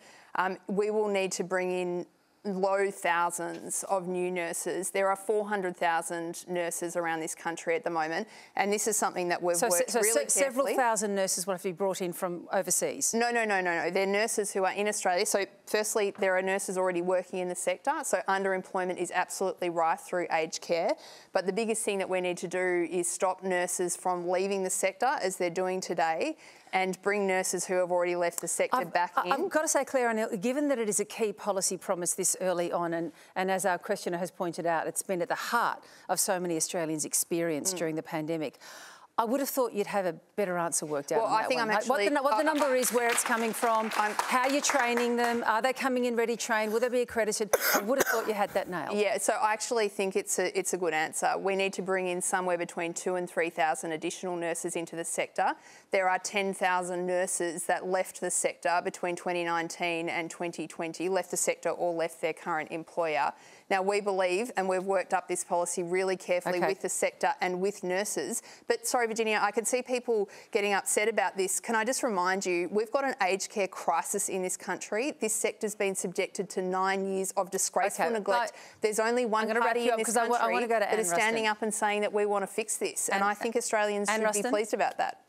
we will need to bring in low thousands of new nurses. There are 400,000 nurses around this country at the moment, and this is something that we've worked really carefully. Several thousand nurses will have to be brought in from overseas? No. They're nurses who are in Australia. So firstly, there are nurses already working in the sector, so underemployment is absolutely rife through aged care. But the biggest thing that we need to do is stop nurses from leaving the sector, as they're doing today, and bring nurses who have already left the sector back in. I've got to say, Clare, given that it is a key policy promise this early on, and as our questioner has pointed out, it's been at the heart of so many Australians' experience during the pandemic, I would have thought you'd have a better answer worked out. Well, I think I'm actually... What the number is, where it's coming from, how you're training them, are they coming in ready trained, will they be accredited? I would have thought you had that nailed. Yeah, so I actually think it's a good answer. We need to bring in somewhere between 2,000 and 3,000 additional nurses into the sector. There are 10,000 nurses that left the sector between 2019 and 2020, left the sector or left their current employer. Now, we believe, and we've worked up this policy really carefully with the sector and with nurses, but sorry, Virginia, I can see people getting upset about this. Can I just remind you, we've got an aged care crisis in this country. This sector's been subjected to 9 years of disgraceful neglect. There's only one party in this country that is standing up and saying that we want to fix this, and I think Australians should be pleased about that.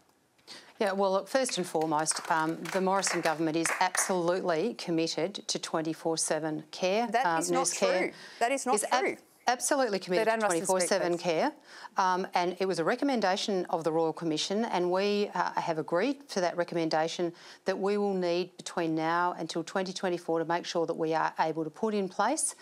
Yeah, well, look, first and foremost, the Morrison government is absolutely committed to 24/7 care. That is not true. That is not true. Absolutely committed to Ruston 24/7 care, and it was a recommendation of the Royal Commission, and we have agreed to that recommendation that we will need between now until 2024 to make sure that we are able to put in place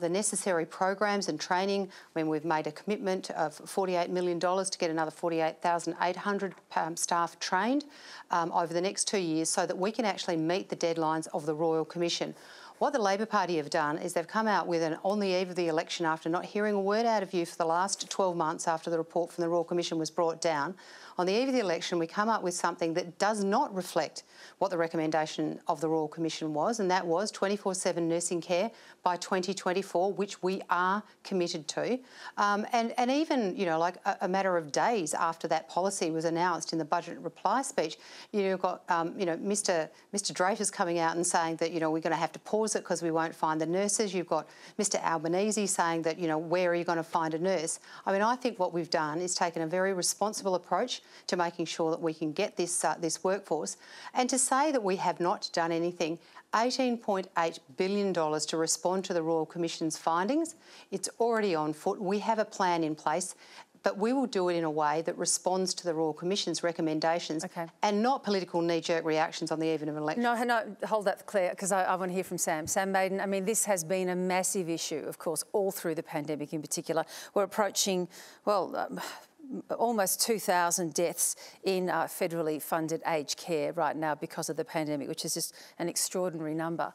the necessary programs and training. When we've made a commitment of $48 million to get another 48,800 staff trained over the next 2 years, so that we can actually meet the deadlines of the Royal Commission. What the Labor Party have done is they've come out with an on the eve of the election, after not hearing a word out of you for the last 12 months after the report from the Royal Commission was brought down. On the eve of the election, we come up with something that does not reflect what the recommendation of the Royal Commission was, and that was 24/7 nursing care by 2024, which we are committed to. And even, like a matter of days after that policy was announced in the budget reply speech, you've got, Mr Dreyfus coming out and saying that, we're going to have to pause it because we won't find the nurses. You've got Mr Albanese saying that, where are you going to find a nurse? I mean, I think what we've done is taken a very responsible approach to making sure that we can get this workforce. And to say that we have not done anything, $18.8 billion to respond to the Royal Commission's findings, it's already on foot. We have a plan in place, but we will do it in a way that responds to the Royal Commission's recommendations and not political knee-jerk reactions on the eve of an election. No, hold that, Clare, because I want to hear from Sam. Sam Maiden, I mean, this has been a massive issue, of course, all through the pandemic in particular. We're approaching, almost 2,000 deaths in federally funded aged care right now because of the pandemic, which is just an extraordinary number.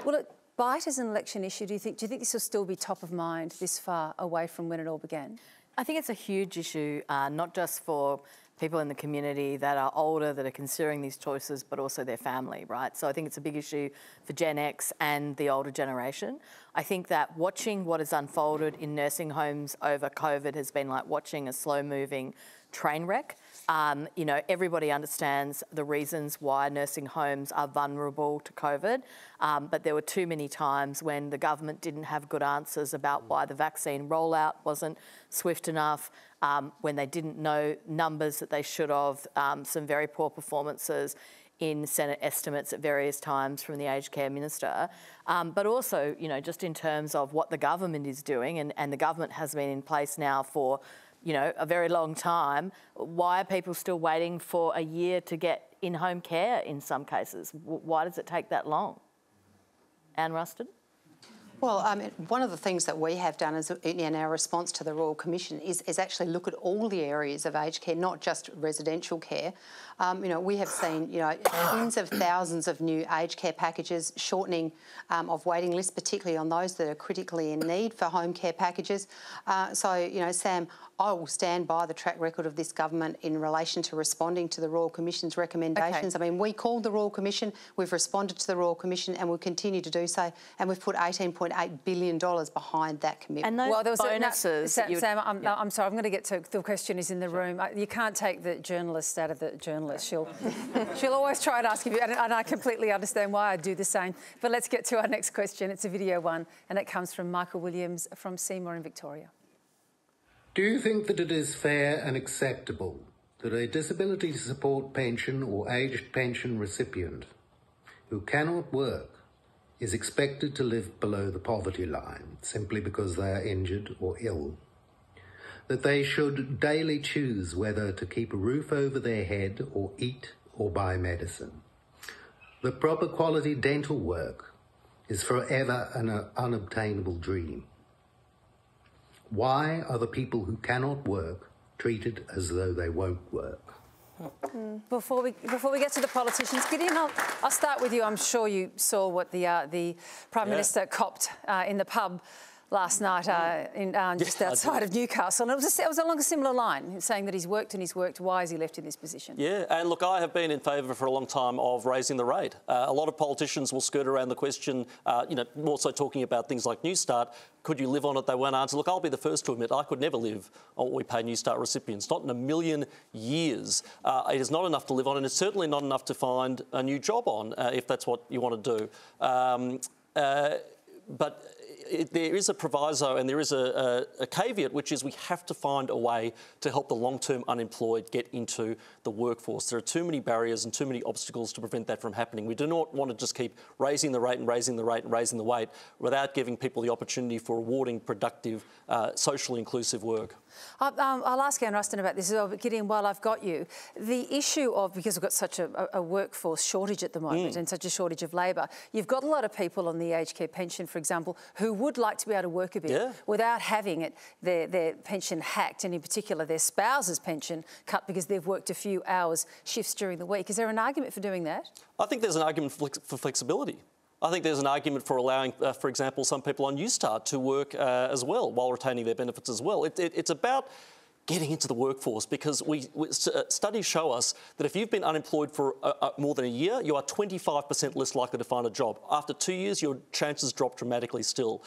Will it bite as an election issue, do you think? Do you think this will still be top of mind this far away from when it all began? I think it's a huge issue, not just for people in the community that are older, that are considering these choices, but also their family, right? So I think it's a big issue for Gen X and the older generation. I think that watching what has unfolded in nursing homes over COVID has been like watching a slow-moving train wreck. Everybody understands the reasons why nursing homes are vulnerable to COVID, but there were too many times when the government didn't have good answers about why the vaccine rollout wasn't swift enough, when they didn't know numbers that they should have, some very poor performances in Senate estimates at various times from the aged care minister, but also, just in terms of what the government is doing, and the government has been in place now for a very long time. Why are people still waiting for a year to get in-home care in some cases? Why does it take that long? Anne Ruston? Well, one of the things that we have done in our response to the Royal Commission is actually look at all the areas of aged care, not just residential care. We have seen, tens of thousands of new aged care packages, shortening of waiting lists, particularly on those that are critically in need for home care packages. Sam, I will stand by the track record of this government in relation to responding to the Royal Commission's recommendations. Okay. I mean, we called the Royal Commission, we've responded to the Royal Commission, and we'll continue to do so, and we've put $18.8 billion behind that commitment. And those there was bonuses... Sam, I'm sorry, I'm going to get to the question is in the room. You can't take the journalist out of the journalist. She'll always try and ask you, and I completely understand why I do the same. But let's get to our next question. It's a video one, and it comes from Michael Williams from Seymour in Victoria. Do you think that it is fair and acceptable that a disability support pension or aged pension recipient who cannot work is expected to live below the poverty line simply because they are injured or ill? That they should daily choose whether to keep a roof over their head or eat or buy medicine? That proper quality dental work is forever an unobtainable dream? Why are the people who cannot work treated as though they won't work? Before we get to the politicians, Gideon, I'll start with you. I'm sure you saw what the Prime Minister copped in the pub last night just outside of Newcastle. And it was along a similar line, saying that he's worked and he's worked. Why is he left in this position? Yeah, and look, I have been in favour for a long time of raising the rate. A lot of politicians will skirt around the question, more so talking about things like Newstart. Could you live on it? They won't answer. Look, I'll be the first to admit I could never live on what we pay Newstart recipients. Not in a million years. It is not enough to live on, and it's certainly not enough to find a new job on, if that's what you want to do. But there is a proviso and there is a caveat, which is we have to find a way to help the long-term unemployed get into the workforce. There are too many barriers and too many obstacles to prevent that from happening. We do not want to just keep raising the rate and raising the rate and raising the weight without giving people the opportunity for rewarding, productive, socially inclusive work. I'll ask Anne Ruston about this as well, but Gideon, while I've got you, the issue of, because we've got such a workforce shortage at the moment and such a shortage of labour, you've got a lot of people on the aged care pension, for example, who would like to be able to work a bit without having their pension hacked, and in particular their spouse's pension cut because they've worked a few hours shifts during the week. Is there an argument for doing that? I think there's an argument for flexibility. I think there's an argument for allowing, for example, some people on Newstart to work as well while retaining their benefits as well. It's about getting into the workforce, because studies show us that if you've been unemployed for more than a year, you are 25% less likely to find a job. After 2 years, your chances drop dramatically still.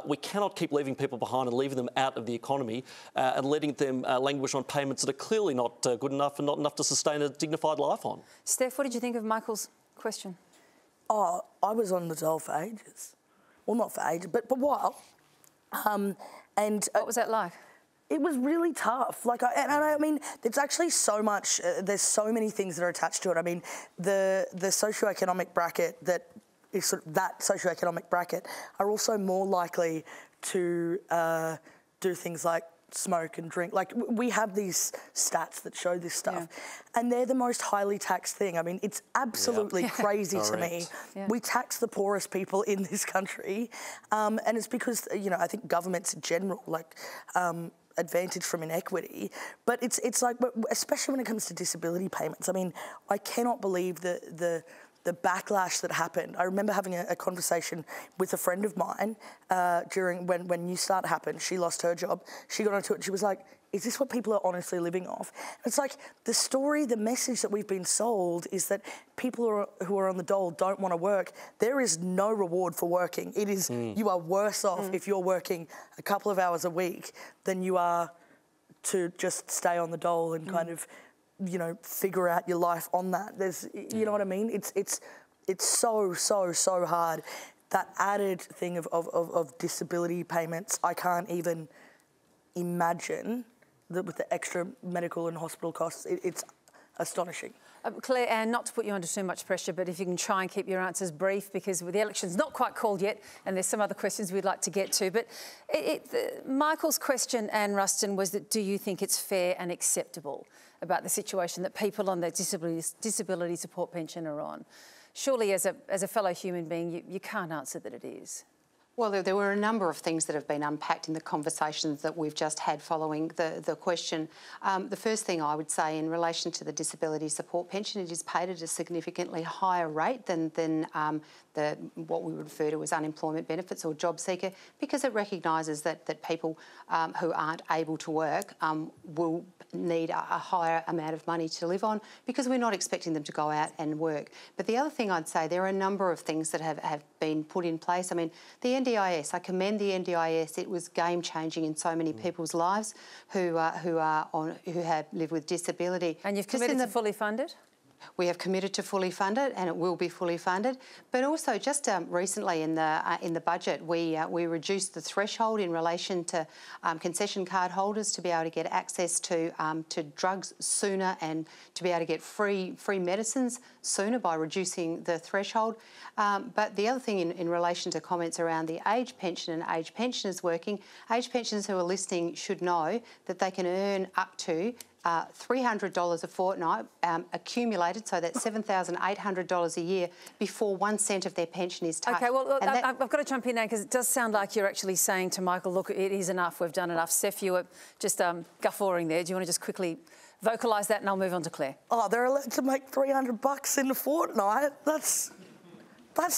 We cannot keep leaving people behind and leaving them out of the economy and letting them languish on payments that are clearly not good enough and not enough to sustain a dignified life on. Steph, what did you think of Michael's question? Oh, I was on the dole for ages. Well, not for ages, but for a while. And what was that like? It was really tough. I mean, there's actually so much. There's so many things that are attached to it. I mean, the socioeconomic bracket that is that socioeconomic bracket are also more likely to do things like smoke and drink. Like, we have these stats that show this stuff, and they're the most highly taxed thing. I mean, it's absolutely crazy to me. We tax the poorest people in this country, and it's because, you know, I think governments in general, advantage from inequity, but it's like, especially when it comes to disability payments. I mean, I cannot believe the backlash that happened. I remember having a conversation with a friend of mine during when Newstart happened. She lost her job. She got onto it. She was like, is this what people are honestly living off? And it's like the message that we've been sold is that people who are on the dole don't want to work. There is no reward for working. It is, you are worse off if you're working a couple of hours a week than you are to just stay on the dole and kind of, you know, figure out your life on that. There's, you know what I mean? It's so hard. That added thing of disability payments, I can't even imagine that with the extra medical and hospital costs. It's astonishing. Clare, and not to put you under too much pressure, but if you can try and keep your answers brief, because the election's not quite called yet and there's some other questions we'd like to get to. But Michael's question, Anne Ruston, was that do you think it's fair and acceptable about the situation that people on their disability support pension are on? Surely, as a fellow human being, you can't answer that it is. Well, there were a number of things that have been unpacked in the conversations that we've just had following the question. The first thing I would say in relation to the disability support pension, it is paid at a significantly higher rate than what we would refer to as unemployment benefits or job seeker, because it recognises that people who aren't able to work will need a higher amount of money to live on, because we're not expecting them to go out and work. But the other thing I'd say, there are a number of things that have been put in place. I mean, the NDIS, I commend the NDIS. It was game-changing in so many people's lives who have lived with disability. And you've committed to fully fund it? We have committed to fully fund it, and it will be fully funded. But also, just recently in the budget, we reduced the threshold in relation to concession card holders to be able to get access to drugs sooner and to be able to get free medicines sooner by reducing the threshold. But the other thing in relation to comments around the age pension and age pensioners working, age pensioners who are listening should know that they can earn up to $300 a fortnight accumulated, so that's $7,800 a year before 1 cent of their pension is touched. OK, well, I've got to jump in now, because it does sound like you're actually saying to Michael, look, it is enough, we've done enough. Steph, you were just guffawing there. Do you want to just quickly vocalise that, and I'll move on to Clare? Oh, they're allowed to make $300 in a fortnight. That's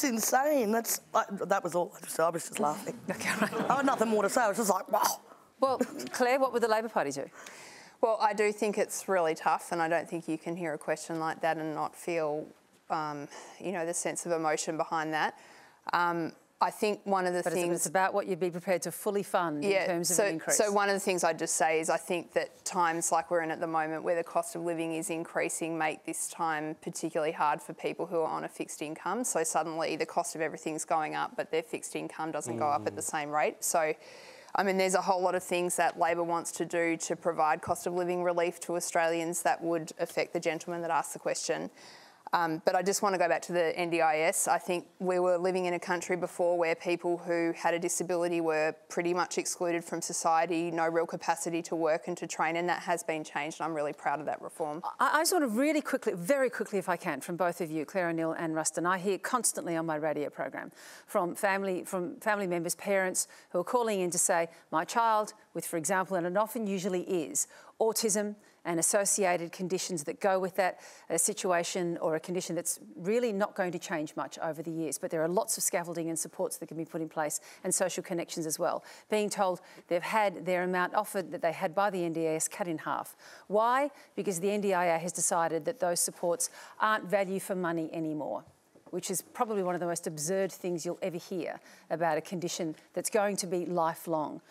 insane. That was all. I was just laughing. OK, right. I had nothing more to say. I was just like, wow. Well, Clare, what would the Labor Party do? Well, I do think it's really tough, and I don't think you can hear a question like that and not feel, you know, the sense of emotion behind that. I think one of the things... It's about what you'd be prepared to fully fund in terms of an increase. So one of the things I'd just say is I think that times like we're in at the moment where the cost of living is increasing make this time particularly hard for people who are on a fixed income. So suddenly the cost of everything's going up, but their fixed income doesn't go up at the same rate. So, I mean, there's a whole lot of things that Labor wants to do to provide cost of living relief to Australians that would affect the gentleman that asked the question. But I just want to go back to the NDIS. I think we were living in a country before where people who had a disability were pretty much excluded from society, no real capacity to work and to train, and that has been changed, and I'm really proud of that reform. I just want to really quickly, very quickly if I can, from both of you, Clare O'Neill and Ruston, I hear constantly on my radio program from family members, parents who are calling in to say, my child with, for example, and it often usually is, autism and associated conditions that go with that, a situation or a condition that's really not going to change much over the years. But there are lots of scaffolding and supports that can be put in place and social connections as well. Being told they've had their amount offered that they had by the NDIS cut in half. Why? Because the NDIA has decided that those supports aren't value for money anymore, which is probably one of the most absurd things you'll ever hear about a condition that's going to be lifelong.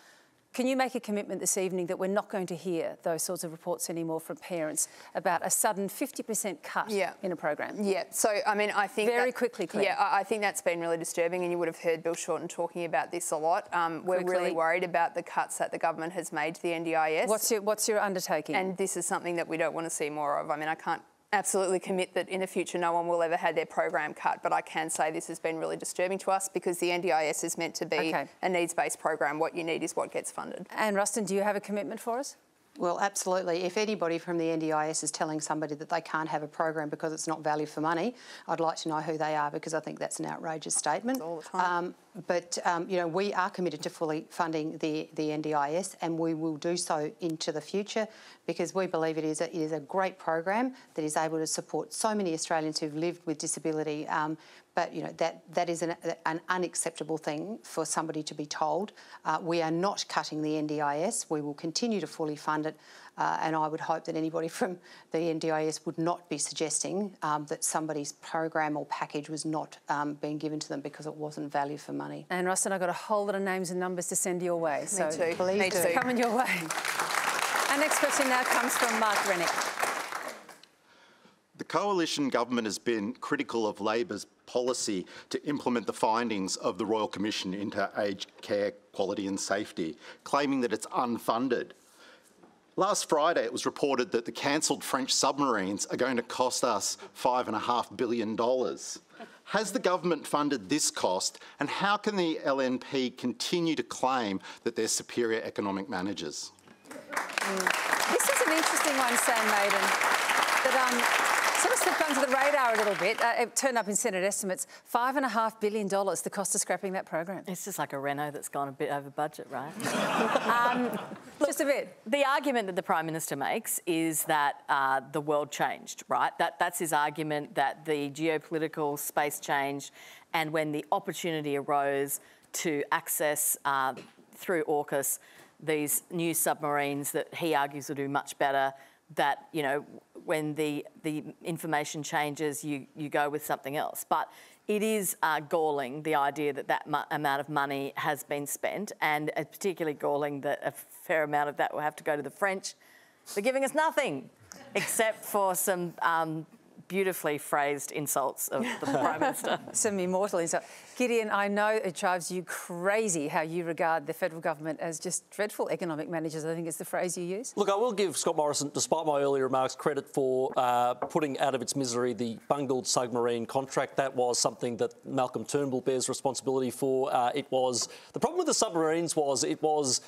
Can you make a commitment this evening that we're not going to hear those sorts of reports anymore from parents about a sudden 50% cut in a program? Yeah, so I mean, I think... Very quickly, Clare. Yeah, I think that's been really disturbing, and you would have heard Bill Shorten talking about this a lot. We're really worried about the cuts that the government has made to the NDIS. What's your undertaking? And this is something that we don't want to see more of. I mean, I can't absolutely commit that in the future no one will ever have their program cut, but I can say this has been really disturbing to us because the NDIS is meant to be a needs-based program. What you need is what gets funded. And Ruston, do you have a commitment for us? Well, absolutely. If anybody from the NDIS is telling somebody that they can't have a program because it's not value for money, I'd like to know who they are, because I think that's an outrageous statement. All the time. You know, we are committed to fully funding the NDIS, and we will do so into the future because we believe it is a great program that is able to support so many Australians who've lived with disability. But, you know, that is an unacceptable thing for somebody to be told. We are not cutting the NDIS. We will continue to fully fund it. And I would hope that anybody from the NDIS would not be suggesting that somebody's program or package was not being given to them because it wasn't value for money. And Ruston, I've got a whole lot of names and numbers to send your way. Me too. Please do. Coming your way. Our next question now comes from Mark Rennick. The coalition government has been critical of Labor's policy to implement the findings of the Royal Commission into aged care quality and safety, claiming that it's unfunded. Last Friday, it was reported that the cancelled French submarines are going to cost us $5.5 billion. Has the government funded this cost, and how can the LNP continue to claim that they're superior economic managers? This is an interesting one, Sam Maiden, that sort of slipped under the radar a little bit. It turned up in Senate estimates, $5.5 billion, the cost of scrapping that program. It's just like a Renault that's gone a bit over budget, right? Just a bit. The argument that the Prime Minister makes is that the world changed, right? That's his argument, that the geopolitical space changed, and when the opportunity arose to access through AUKUS these new submarines that he argues will do much better, that, you know, when the information changes, you go with something else. But it is galling, the idea that amount of money has been spent, and it's particularly galling that a fair amount of that will have to go to the French for giving us nothing, except for some beautifully phrased insults of the Prime Minister. Some immortal insults. Gideon, I know it drives you crazy how you regard the federal government as just dreadful economic managers. I think it's the phrase you use. Look, I will give Scott Morrison, despite my earlier remarks, credit for putting out of its misery the bungled submarine contract. That was something that Malcolm Turnbull bears responsibility for. The problem with the submarines was it was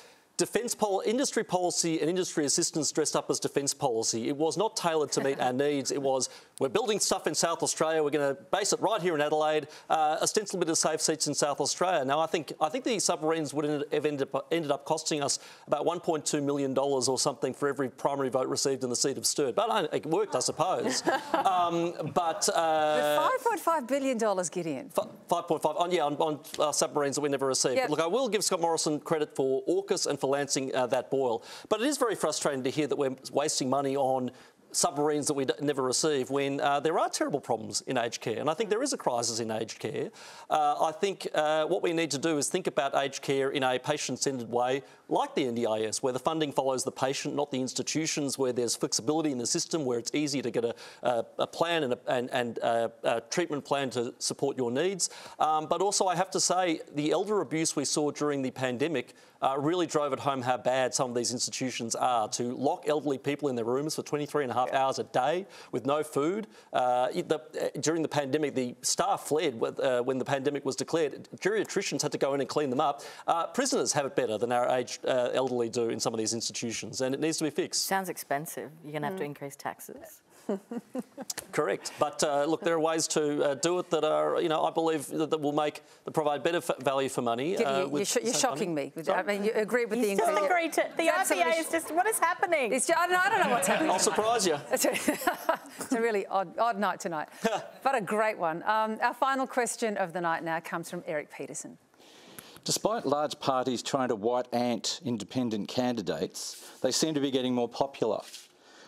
industry policy and industry assistance dressed up as defence policy. It was not tailored to meet our needs. It was, we're building stuff in South Australia, we're going to base it right here in Adelaide, ostensibly to save seats in South Australia. Now, I think the submarines would have ended up costing us about $1.2 million or something for every primary vote received in the seat of Sturt. But it worked, I suppose. But $5.5 billion, Gideon. 5.5, on submarines that we never received. Yep. But look, I will give Scott Morrison credit for AUKUS and for lancing that boil. But it is very frustrating to hear that we're wasting money on submarines that we never receive when there are terrible problems in aged care. And I think there is a crisis in aged care. I think what we need to do is think about aged care in a patient-centred way, like the NDIS, where the funding follows the patient, not the institutions, where there's flexibility in the system, where it's easy to get a plan and a treatment plan to support your needs. But also, I have to say, the elder abuse we saw during the pandemic really drove it home how bad some of these institutions are. To lock elderly people in their rooms for 23.5 hours a day with no food. During the pandemic, the staff fled when the pandemic was declared. Geriatricians had to go in and clean them up. Prisoners have it better than our aged elderly do in some of these institutions, and it needs to be fixed. Sounds expensive. You're going to have to increase taxes. Correct, but look, there are ways to do it that are, I believe that will provide better value for money. You're shocking me. I mean, you agree with the still agree to the IPA is just what is happening? I don't know what's happening. I'll surprise you. It's a really odd night tonight, but a great one. Our final question of the night now comes from Eric Peterson. Despite large parties trying to white ant independent candidates, they seem to be getting more popular.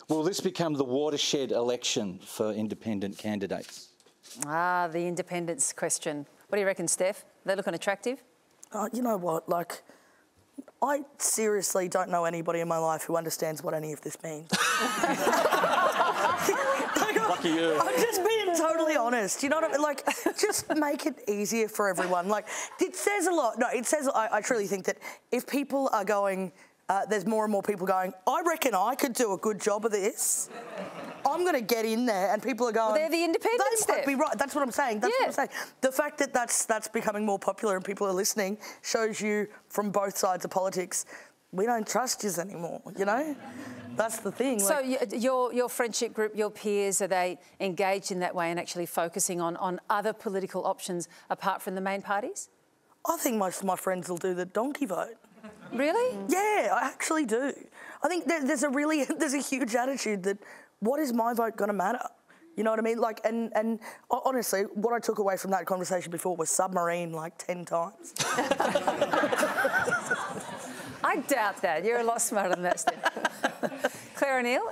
Will this become the watershed election for independent candidates? The independence question. What do you reckon, Steph? They looking attractive? You know what, I seriously don't know anybody in my life who understands what any of this means. Lucky you. I'm just being totally honest. You know what I mean? Just make it easier for everyone. It says a lot. No, it says, I truly think that if people are going, there's more and more people going, I reckon I could do a good job of this. I'm going to get in there, and people are going... Well, they're the independents, They might be right. That's what I'm saying. That's what I'm saying. The fact that that's becoming more popular and people are listening shows you from both sides of politics, we don't trust yous anymore, That's the thing. So your friendship group, your peers, are they engaged in that way and actually focusing on other political options apart from the main parties? I think most of my friends will do the donkey vote. Really? Yeah, I actually do. I think there's a huge attitude that what is my vote going to matter? You know what I mean? And honestly, what I took away from that conversation before was submarine 10 times. I doubt that. You're a lot smarter than that, Steph. Clare O'Neill,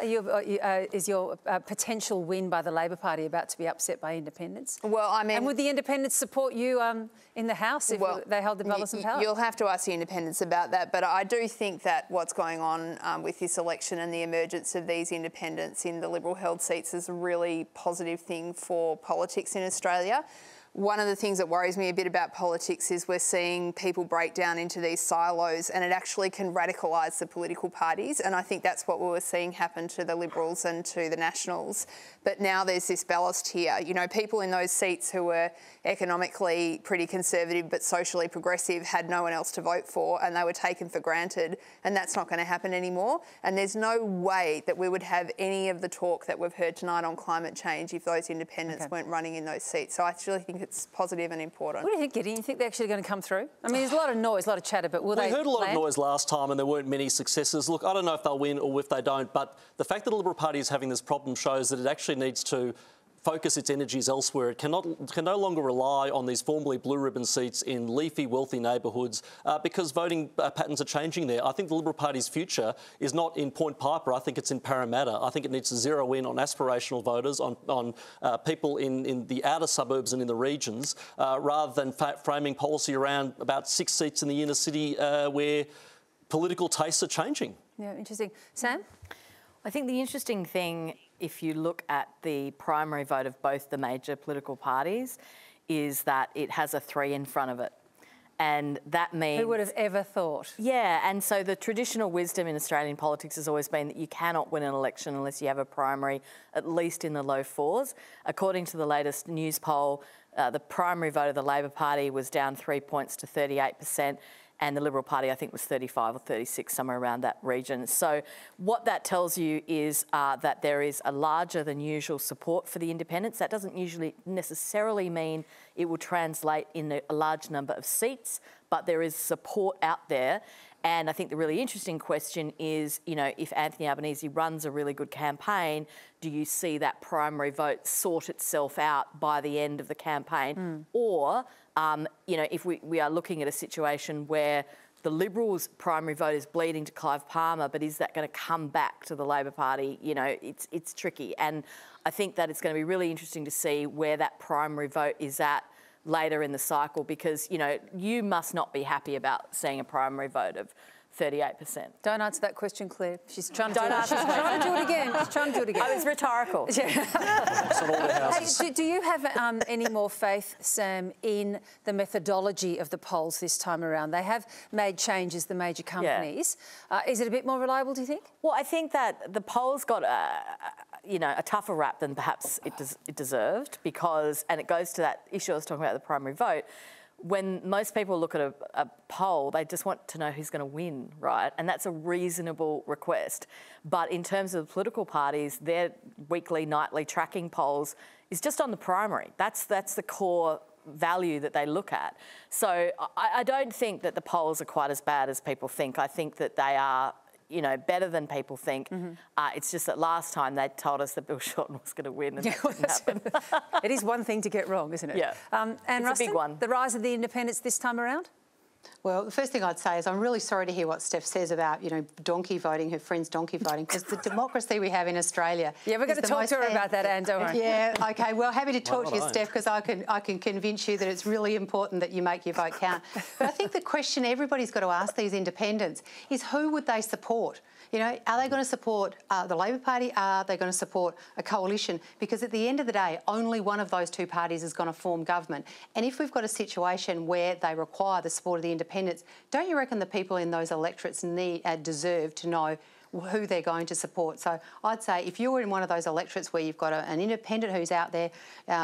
is your potential win by the Labor Party about to be upset by independents? Well, I mean... And would the independents support you in the House if they held the balance of power? You'll have to ask the independents about that, but I do think that what's going on with this election and the emergence of these independents in the Liberal-held seats is a really positive thing for politics in Australia. One of the things that worries me a bit about politics is we're seeing people break down into these silos, and it actually can radicalise the political parties, and I think that's what we were seeing happen to the Liberals and to the Nationals. But now there's this ballast here. People in those seats who were economically pretty conservative but socially progressive had no one else to vote for, and they were taken for granted, and that's not going to happen anymore. And there's no way that we would have any of the talk that we've heard tonight on climate change if those independents weren't running in those seats. So I actually think it's positive and important. What do you think, Gideon? You think they're actually going to come through? I mean, there's a lot of noise, a lot of chatter, but will they We heard a lot land? of noise last time and there weren't many successes. Look, I don't know if they'll win or if they don't, but the fact that the Liberal Party is having this problem shows that it actually needs to focus its energies elsewhere. It can no longer rely on these formerly blue ribbon seats in leafy, wealthy neighbourhoods because voting patterns are changing there. I think the Liberal Party's future is not in Point Piper. I think it's in Parramatta. I think it needs to zero in on aspirational voters, on people in the outer suburbs and in the regions, rather than framing policy around about 6 seats in the inner city where political tastes are changing. Yeah, interesting. Sam? I think the interesting thing, if you look at the primary vote of both the major political parties, is that it has a 3 in front of it. And that means... Who would have ever thought? Yeah, and so the traditional wisdom in Australian politics has always been that you cannot win an election unless you have a primary at least in the low 4s. According to the latest news poll, the primary vote of the Labor Party was down 3 points to 38%. And the Liberal Party, I think, was 35 or 36, somewhere around that region. So what that tells you is that there is a larger than usual support for the independents. That doesn't usually necessarily mean it will translate in a large number of seats, but there is support out there. And I think the really interesting question is, if Anthony Albanese runs a really good campaign, do you see that primary vote sort itself out by the end of the campaign? Or, if we are looking at a situation where the Liberals' primary vote is bleeding to Clive Palmer, but is that going to come back to the Labor Party? You know, it's tricky. And I think that it's going to be really interesting to see where that primary vote is at later in the cycle, because, you know, you must not be happy about seeing a primary vote of 38%. Don't answer that question, Claire. She's trying to do it. She's trying to do it again. She's trying to do it again. Oh, it's rhetorical. Hey, do you have any more faith, Sam, in the methodology of the polls this time around? They have made changes, the major companies. Yeah. Is it a bit more reliable, do you think? Well, I think that the polls got you know, a tougher rap than perhaps it deserved, because, and it goes to that issue I was talking about, the primary vote. When most people look at a poll, they just want to know who's going to win, right? And that's a reasonable request. But in terms of the political parties, their weekly, nightly tracking polls is just on the primary. That's the core value that they look at. So I don't think that the polls are quite as bad as people think. I think that they are, you know, better than people think. It's just that last time they told us that Bill Shorten was going to win, and that didn't happen. It is one thing to get wrong, isn't it? Yeah. And it's Ruston, a big one. The rise of the independents this time around? Well, the first thing I'd say is I'm really sorry to hear what Steph says about, you know, donkey voting, her friend's donkey voting, because the democracy we have in Australia. Yeah, we're going to talk to her about that, Anne, don't worry. Yeah, okay. Well, happy to talk to you, Steph, because I can convince you that it's really important that you make your vote count. But I think the question everybody's got to ask these independents is, who would they support? You know, are they going to support the Labor Party? Are they going to support a coalition? Because at the end of the day, only one of those two parties is going to form government. And if we've got a situation where they require the support of the independents, don't you reckon the people in those electorates deserve to know who they're going to support? So I'd say if you're in one of those electorates where you've got an independent who's out there,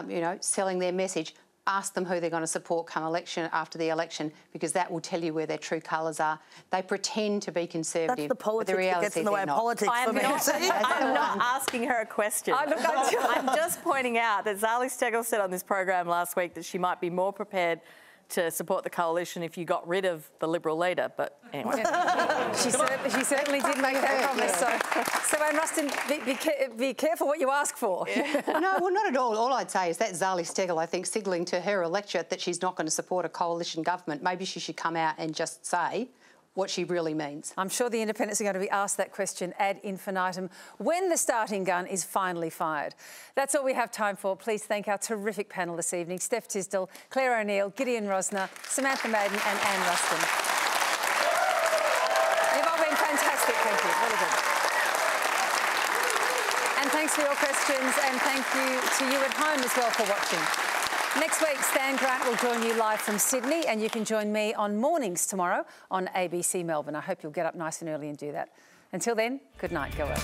you know, selling their message, ask them who they're going to support come election, after the election, because that will tell you where their true colours are. They pretend to be conservative. That's the politics but the reality that gets in the way of politics for me. I'm not asking her a question. I'm just pointing out that Zali Steggall said on this program last week that she might be more prepared to support the coalition if you got rid of the Liberal leader, but anyway. She certainly did make that promise. So Anne Ruston, be careful what you ask for. Yeah. No, well, not at all. All I'd say is that Zali Steggall, I think, signalling to her electorate that she's not going to support a coalition government. Maybe she should come out and just say what she really means. I'm sure the independents are going to be asked that question ad infinitum when the starting gun is finally fired. That's all we have time for. Please thank our terrific panel this evening: Steph Tisdell, Clare O'Neill, Gideon Rozner, Samantha Maiden and Anne Ruston. You've all been fantastic, thank you. Really good. And thanks for your questions, and thank you to you at home as well for watching. Next week, Stan Grant will join you live from Sydney, and you can join me on Mornings tomorrow on ABC Melbourne. I hope you'll get up nice and early and do that. Until then, good night, go well.